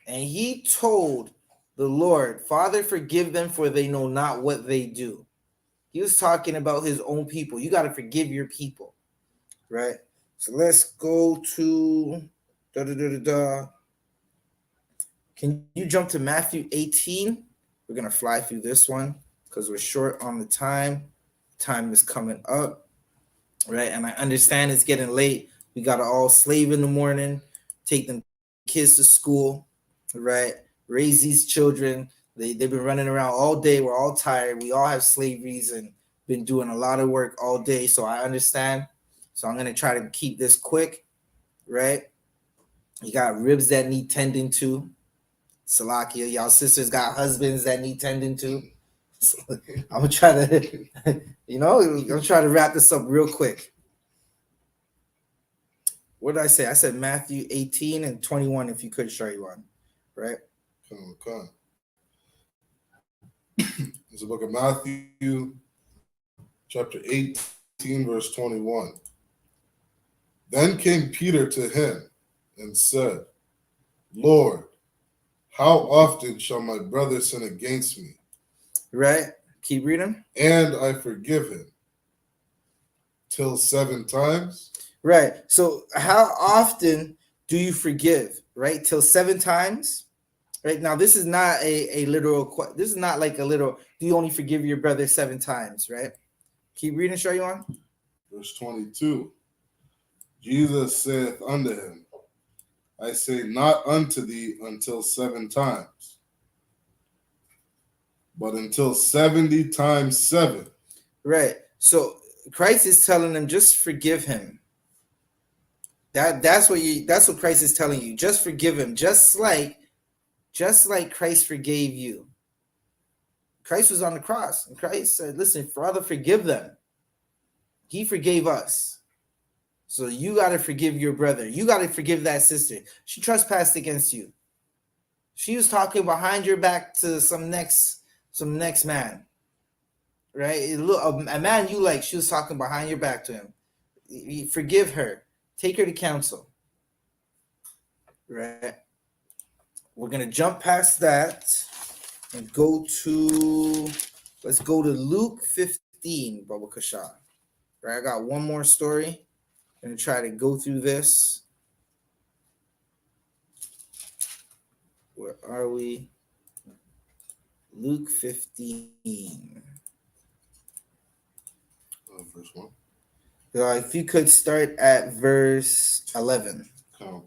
And he told the Lord, Father, forgive them, for they know not what they do. He was talking about his own people. You got to forgive your people, right? So let's go to Can you jump to Matthew 18? We're going to fly through this one because we're short on the time. Time is coming up, right? And I understand it's getting late. We got to all slave in the morning, take them kids to school, right? Raise these children. They've been running around all day. We're all tired. We all have slaveries and been doing a lot of work all day. So I understand. So I'm going to try to keep this quick, right? You got ribs that need tending to. Salakia, y'all sisters got husbands that need tending to. So I'm going to try to, I'm trying to wrap this up real quick. What did I say? I said Matthew 18 and 21, if you could, show you one, right? Come. It's the book of Matthew, chapter 18, verse 21. Then came Peter to him and said, Lord, how often shall my brother sin against me? Right? Keep reading. And I forgive him. Till 7 times? Right. So how often do you forgive? Right? Till 7 times? Right now, this is not a literal. This is not like a literal. Do you only forgive your brother 7 times? Right. Keep reading. Show you on. Verse 22. Jesus saith unto him, I say not unto thee until 7 times, but until 70 times 7. Right. So Christ is telling them, just forgive him. That's what Christ is telling you. Just forgive him. Just like Christ forgave you. Christ was on the cross, and Christ said, listen, Father, forgive them. He forgave us. So you got to forgive your brother. You got to forgive that sister. She trespassed against you. She was talking behind your back to some next man, right? A man you like, she was talking behind your back to him. Forgive her. Take her to counsel, right? We're going to jump past that and let's go to Luke 15, Baba Kasha. Right, I got one more story. I'm going to try to go through this. Where are we? Luke 15. Verse 1. If you could start at verse 11. Come.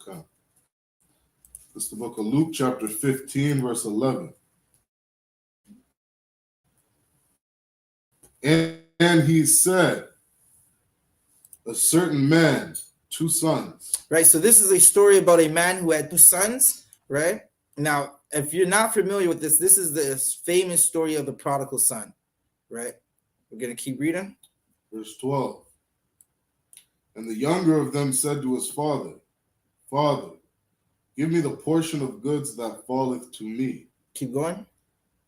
It's the book of Luke, chapter 15, verse 11. And he said, a certain man, 2 sons. Right, so this is a story about a man who had 2 sons, right? Now, if you're not familiar with this, this is the famous story of the prodigal son, right? We're going to keep reading. Verse 12. And the younger of them said to his father, Father, give me the portion of goods that falleth to me. Keep going.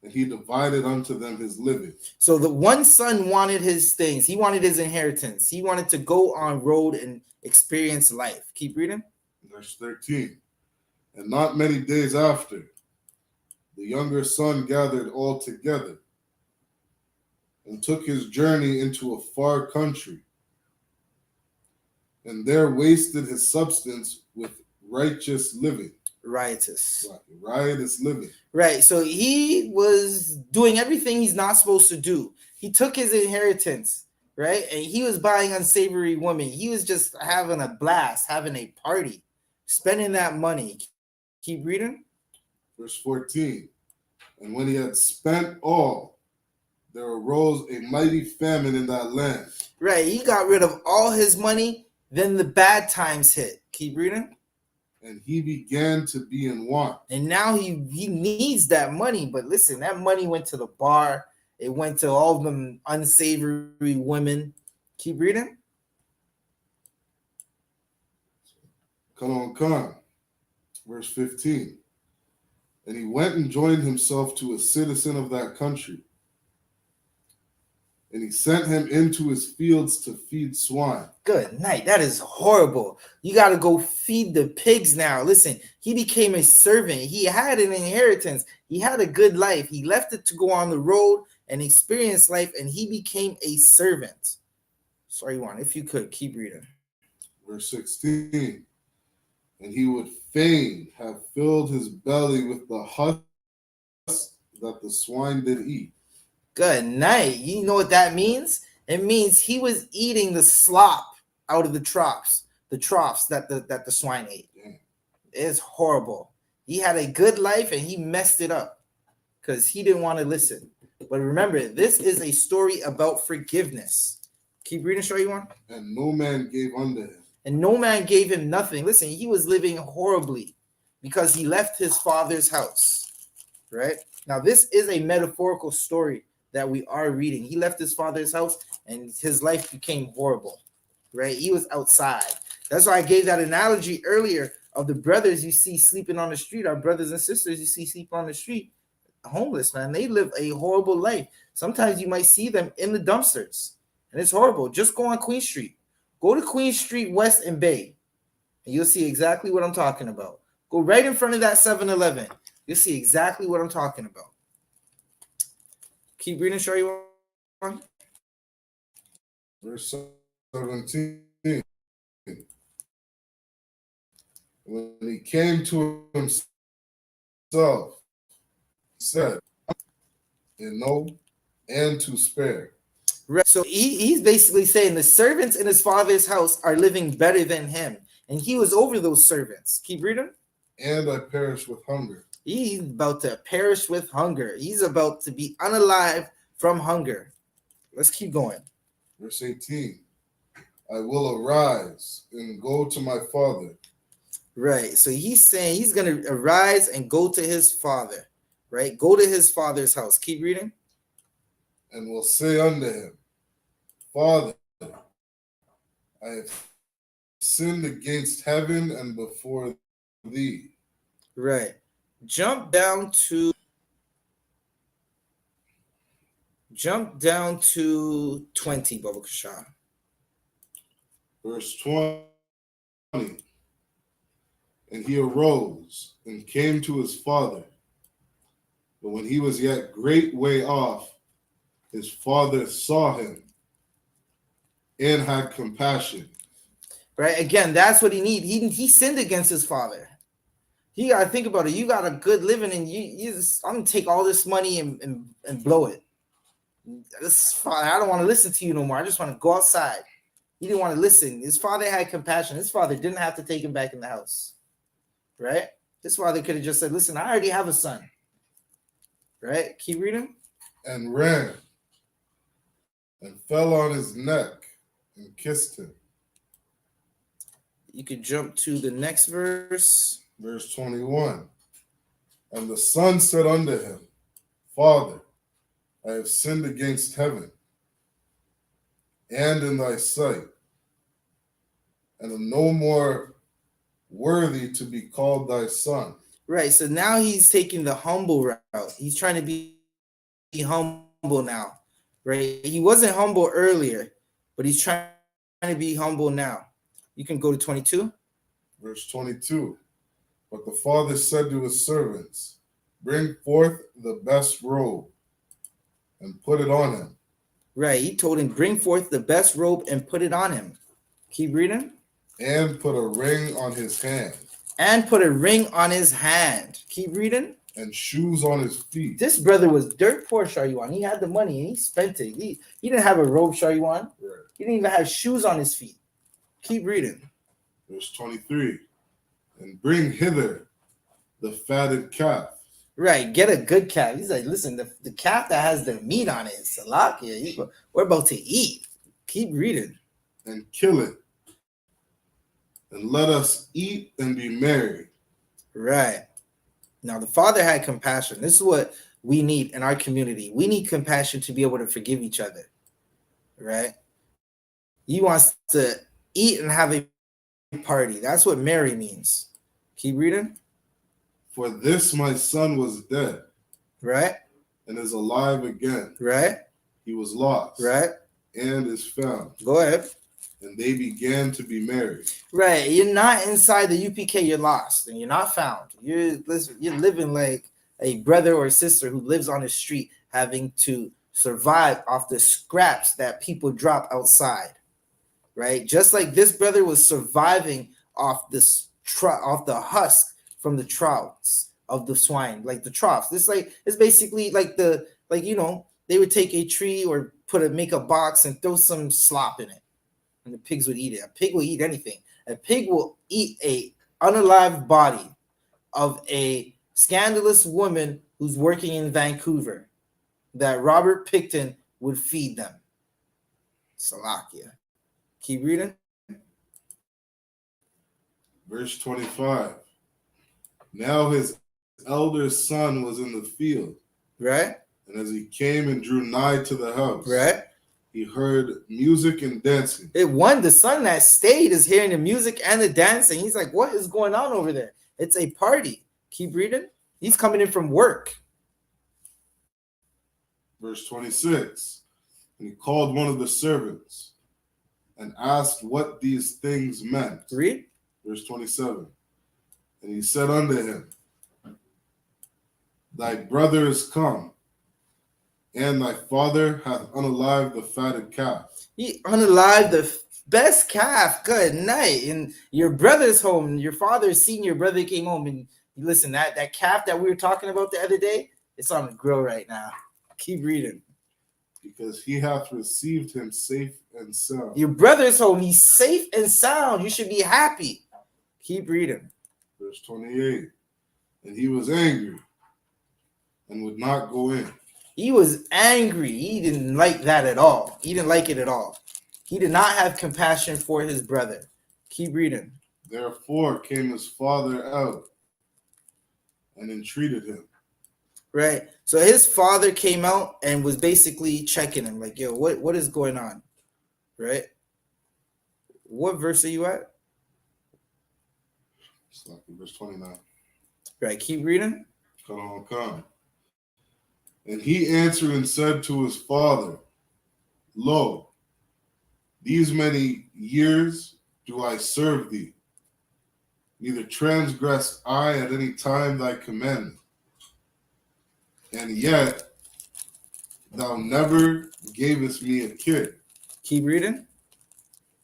And he divided unto them his living. So the one son wanted his things. He wanted his inheritance. He wanted to go on road and experience life. Keep reading. Verse 13. And not many days after, the younger son gathered all together and took his journey into a far country, and there wasted his substance with riotous living. Riotous Living. Right. So he was doing everything he's not supposed to do. He took his inheritance, right? And he was buying unsavory women. He was just having a blast, having a party, spending that money. Keep reading. Verse 14. And when he had spent all, there arose a mighty famine in that land. Right. He got rid of all his money. Then the bad times hit. Keep reading. And he began to be in want. And now he needs that money. But listen, that money went to the bar. It went to all them unsavory women. Keep reading. Come on. Verse 15. And he went and joined himself to a citizen of that country. And he sent him into his fields to feed swine. Good night. That is horrible. You got to go feed the pigs now. Listen, he became a servant. He had an inheritance. He had a good life. He left it to go on the road and experience life, and he became a servant. Sorry, Juan, if you could, keep reading. Verse 16. And he would fain have filled his belly with the husk that the swine did eat. Good night. You know what that means? It means he was eating the slop out of the troughs that the swine ate. Damn. It's horrible. He had a good life and he messed it up because he didn't want to listen. But remember, this is a story about forgiveness. Keep reading, show you one. And no man gave unto him. And no man gave him nothing. Listen, he was living horribly because he left his father's house, right? Now, this is a metaphorical story that we are reading. He left his father's house and his life became horrible, right? He was outside. That's why I gave that analogy earlier of the brothers you see sleeping on the street, our brothers and sisters you see sleep on the street, homeless, man. They live a horrible life. Sometimes you might see them in the dumpsters, and it's horrible. Just go on Queen Street. Go to Queen Street West and Bay, and you'll see exactly what I'm talking about. Go right in front of that 7-Eleven. You'll see exactly what I'm talking about. Keep reading, show you one. Verse 17. When he came to himself, he said, "No, and to spare." Right. So he's basically saying the servants in his father's house are living better than him. And he was over those servants. Keep reading. And I perish with hunger. He's about to perish with hunger. He's about to be unalive from hunger. Let's keep going. Verse 18. I will arise and go to my father. Right. So he's saying he's going to arise and go to his father. Right. Go to his father's house. Keep reading. And will say unto him, Father, I have sinned against heaven and before thee. Right. Jump down to 20, Baba Kashan. Verse 20. And he arose and came to his father. But when he was yet great way off, his father saw him and had compassion. Right. Again, that's what he needed. He sinned against his father. You gotta think about it. You got a good living, and you just, I'm gonna take all this money and blow it. This father, I don't want to listen to you no more. I just want to go outside. He didn't want to listen. His father had compassion. His father didn't have to take him back in the house. Right? His father could have just said, listen, I already have a son. Right? Keep reading. And ran and fell on his neck and kissed him. You could jump to the next verse. Verse 21. And the son said unto him, Father, I have sinned against heaven and in thy sight, and am no more worthy to be called thy son. Right. So now he's taking the humble route. He's trying to be humble now. Right. He wasn't humble earlier, but he's trying to be humble now. You can go to 22. Verse 22. But the father said to his servants, Bring forth the best robe and put it on him. Right. He told him, bring forth the best robe and put it on him. Keep reading. And put a ring on his hand. And put a ring on his hand. Keep reading. And shoes on his feet. This brother was dirt poor, Sharyuan. He had the money and he spent it. He didn't have a robe, Sharyuan. Right. He didn't even have shoes on his feet. Keep reading. Verse 23. And bring hither the fatted calf. Right, get a good calf. He's like, listen, the calf that has the meat on it, Salakia, we're about to eat. Keep reading. And kill it. And let us eat and be merry. Right. Now, the father had compassion. This is what we need in our community. We need compassion to be able to forgive each other. Right? He wants to eat and have a party. That's what merry means. Keep reading. For this my son was dead. Right. And is alive again. Right. He was lost. Right. And is found. Go ahead. And they began to be married. Right. You're not inside the UPK, you're lost and you're not found. You're living like a brother or sister who lives on the street having to survive off the scraps that people drop outside. Right? Just like this brother was surviving off this off the husk from the troughs of the swine, like the troughs. It's basically like they would take a tree or make a box and throw some slop in it. And the pigs would eat it. A pig will eat anything. A pig will eat a unalived body of a scandalous woman who's working in Vancouver that Robert Picton would feed them. Salakia. Keep reading. Verse 25. Now his elder son was in the field. Right. And as he came and drew nigh to the house. Right. He heard music and dancing. The son that stayed is hearing the music and the dancing. He's like, what is going on over there? It's a party. Keep reading. He's coming in from work. Verse 26. And he called one of the servants and asked what these things meant. Read. Verse 27. And he said unto him, Thy brother is come, and thy father hath unalived the fatted calf. He unalived Best calf, good night. And your brother's home, your father's seen your brother came home, and listen, that calf that we were talking about the other day, it's on the grill right now. Keep reading. Because he hath received him safe and sound. Your brother's home, he's safe and sound. You should be happy. Keep reading. Verse 28. And he was angry and would not go in. He was angry. He didn't like that at all. He didn't like it at all. He did not have compassion for his brother. Keep reading. Therefore came his father out and entreated him. Right. So his father came out and was basically checking him, like, yo, what is going on? Right? What verse are you at? It's like verse 29. Right. Keep reading. Come. And he answered and said to his father, Lo, these many years do I serve thee, neither transgressed I at any time thy commandment. And yet thou never gavest me a kid. Keep reading.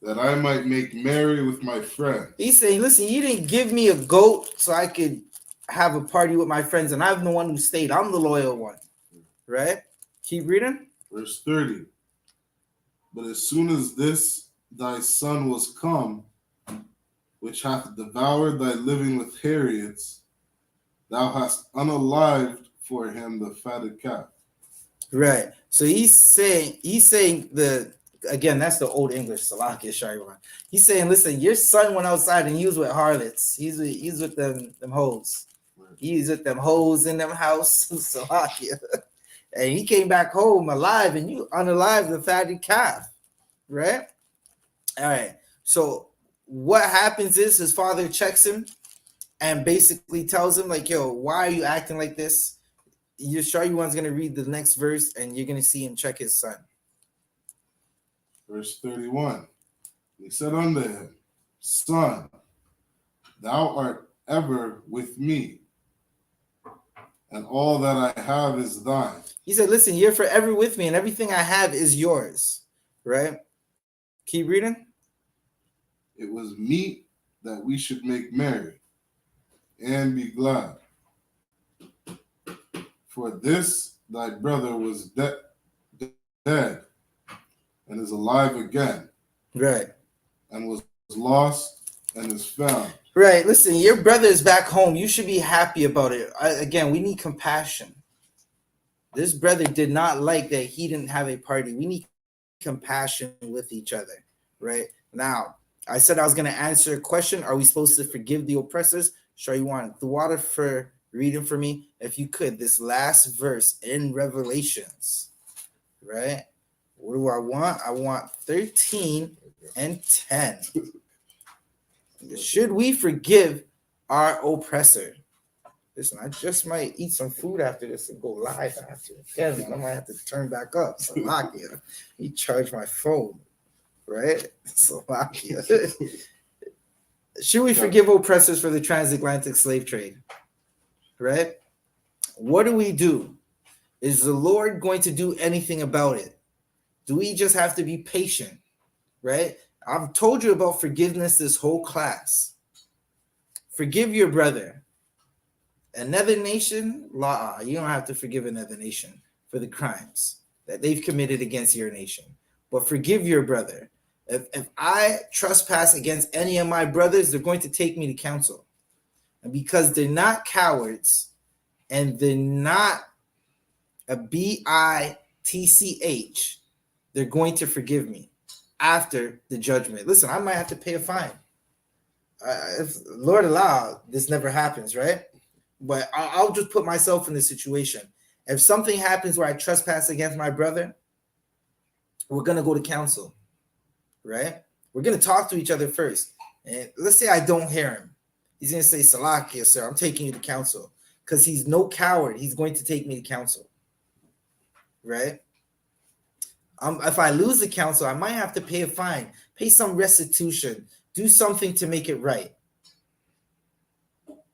That I might make merry with my friends. He's saying, listen, you didn't give me a goat so I could have a party with my friends, and I'm the one who stayed. I'm the loyal one. Right? Keep reading. Verse 30. But as soon as this thy son was come, which hath devoured thy living with Harriets, thou hast unalived for him the fatted calf. Right. So he's saying again, that's the old English, Salakia Shaiwan. He's saying, listen, your son went outside and he was with harlots. He's with them hoes. He's with them hoes in them house, Salakia. And he came back home alive, and you unalive the fatted calf. Right? All right. So what happens is his father checks him and basically tells him, like, yo, why are you acting like this? Shaiwan's going to read the next verse, and you're going to see him check his son. Verse 31. He said unto him, Son, thou art ever with me, and all that I have is thine. He said, listen, you're forever with me, and everything I have is yours. Right? Keep reading. It was meet that we should make merry and be glad. For this thy brother was dead and is alive again. Right. And was lost and is found. Right. Listen, your brother is back home. You should be happy about it. Again, we need compassion. This brother did not like that he didn't have a party. We need compassion with each other. Right? Now, I said I was going to answer a question. Are we supposed to forgive the oppressors? Sure, you want the water for reading for me, if you could, this last verse in Revelations. Right? What do I want? I want 13 and 10. Should we forgive our oppressor? Listen, I just might eat some food after this and go live after. Kevin, I might have to turn back up. Salakia. He charged my phone, right? Salakia. Should we forgive oppressors for the transatlantic slave trade? Right? What do we do? Is the Lord going to do anything about it? Do we just have to be patient? Right? I've told you about forgiveness this whole class. Forgive your brother. Another nation, you don't have to forgive another nation for the crimes that they've committed against your nation. But forgive your brother. If I trespass against any of my brothers, they're going to take me to council. And because they're not cowards and they're not a bitch, they're going to forgive me after the judgment. Listen, I might have to pay a fine. If Lord allow, this never happens, right? But I'll just put myself in this situation. If something happens where I trespass against my brother, we're going to go to council, right? We're going to talk to each other first. And let's say I don't hear him. He's going to say, Salakia, sir, I'm taking you to council. Because he's no coward. He's going to take me to council, right? If I lose the council, I might have to pay a fine, pay some restitution, do something to make it right.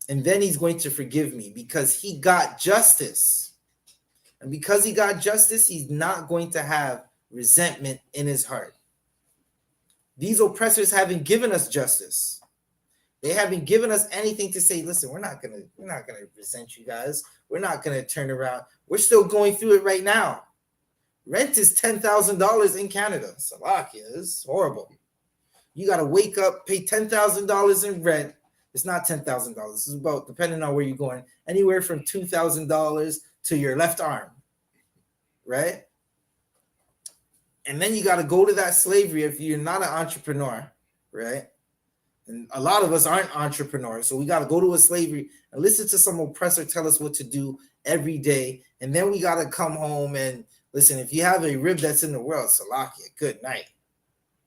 And then he's going to forgive me because he got justice. And because he got justice, he's not going to have resentment in his heart. These oppressors haven't given us justice. They haven't given us anything to say, listen, we're not gonna resent you guys. We're not gonna turn around. We're still going through it right now. Rent is $10,000 in Canada. Slovakia is horrible. You gotta wake up, pay $10,000 in rent. It's not $10,000. It's about, depending on where you're going, anywhere from $2,000 to your left arm, right? And then you got to go to that slavery if you're not an entrepreneur, right? And a lot of us aren't entrepreneurs, so we got to go to a slavery and listen to some oppressor tell us what to do every day. And then we got to come home and listen, if you have a rib that's in the world, Salakia, good night,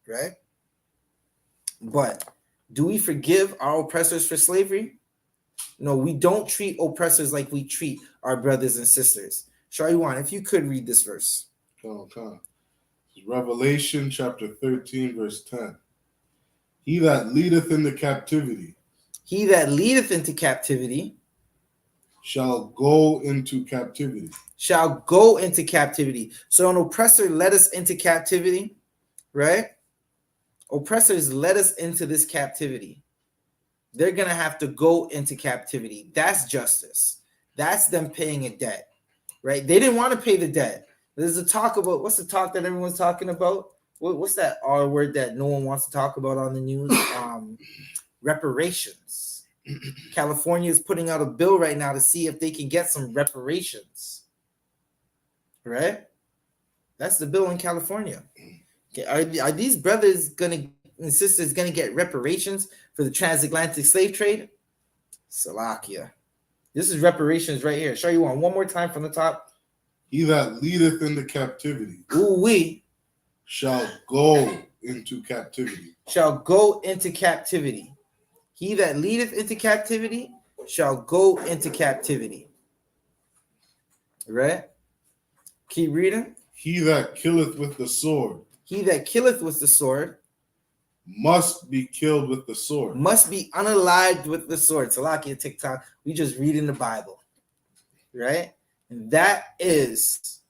right? But do we forgive our oppressors for slavery? No, we don't treat oppressors like we treat our brothers and sisters. Shariwan, if you could read this verse. Okay. Revelation chapter 13, verse 10. He that leadeth into captivity. He that leadeth into captivity. Shall go into captivity. Shall go into captivity. So an oppressor led us into captivity, right? Oppressors led us into this captivity. They're going to have to go into captivity. That's justice. That's them paying a debt, right? They didn't want to pay the debt. There's a talk about, what's the talk that everyone's talking about? What's that R word that no one wants to talk about on the news? Reparations. California is putting out a bill right now to see if they can get some reparations, right? That's the bill in California. Okay, are these brothers and sisters gonna get reparations for the transatlantic slave trade? Salakia. This is reparations right here. Show you one more time from the top. He that leadeth into captivity. We shall go into captivity. Shall go into captivity. He that leadeth into captivity shall go into captivity. Right? Keep reading. He that killeth with the sword. He that killeth with the sword must be killed with the sword. Must be unalived with the sword. Salakia TikTok. We just read in the Bible. Right? And that is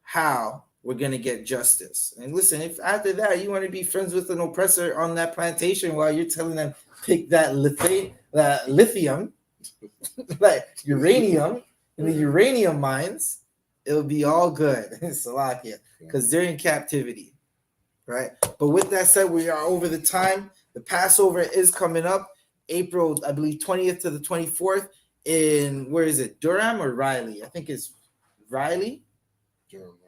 how we're going to get justice. And listen, if after that you want to be friends with an oppressor on that plantation while you're telling them pick that lithium, like uranium, in the uranium mines, it'll be all good. Salakia, because they're in captivity, right? But with that said, we are over the time. The Passover is coming up, April, I believe, 20th to the 24th. In where is it? Durham or Riley? I think it's Riley. Durham.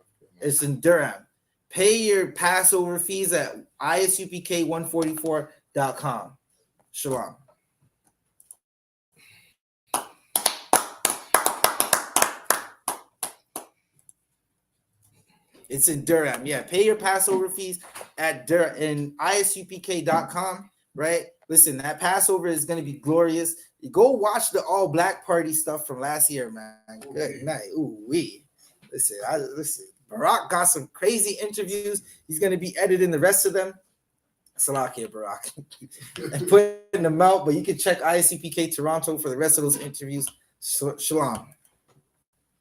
It's in Durham. Pay your Passover fees at isupk144.com. Shalom. It's in Durham. Yeah, pay your Passover fees at Durham in isupk.com. Right? Listen, that Passover is going to be glorious. Go watch the all black party stuff from last year, man. Good night. Ooh wee. Listen. Barak got some crazy interviews. He's going to be editing the rest of them. Salakia Barak. And putting them out. But you can check ISUPK Toronto for the rest of those interviews. Shalom.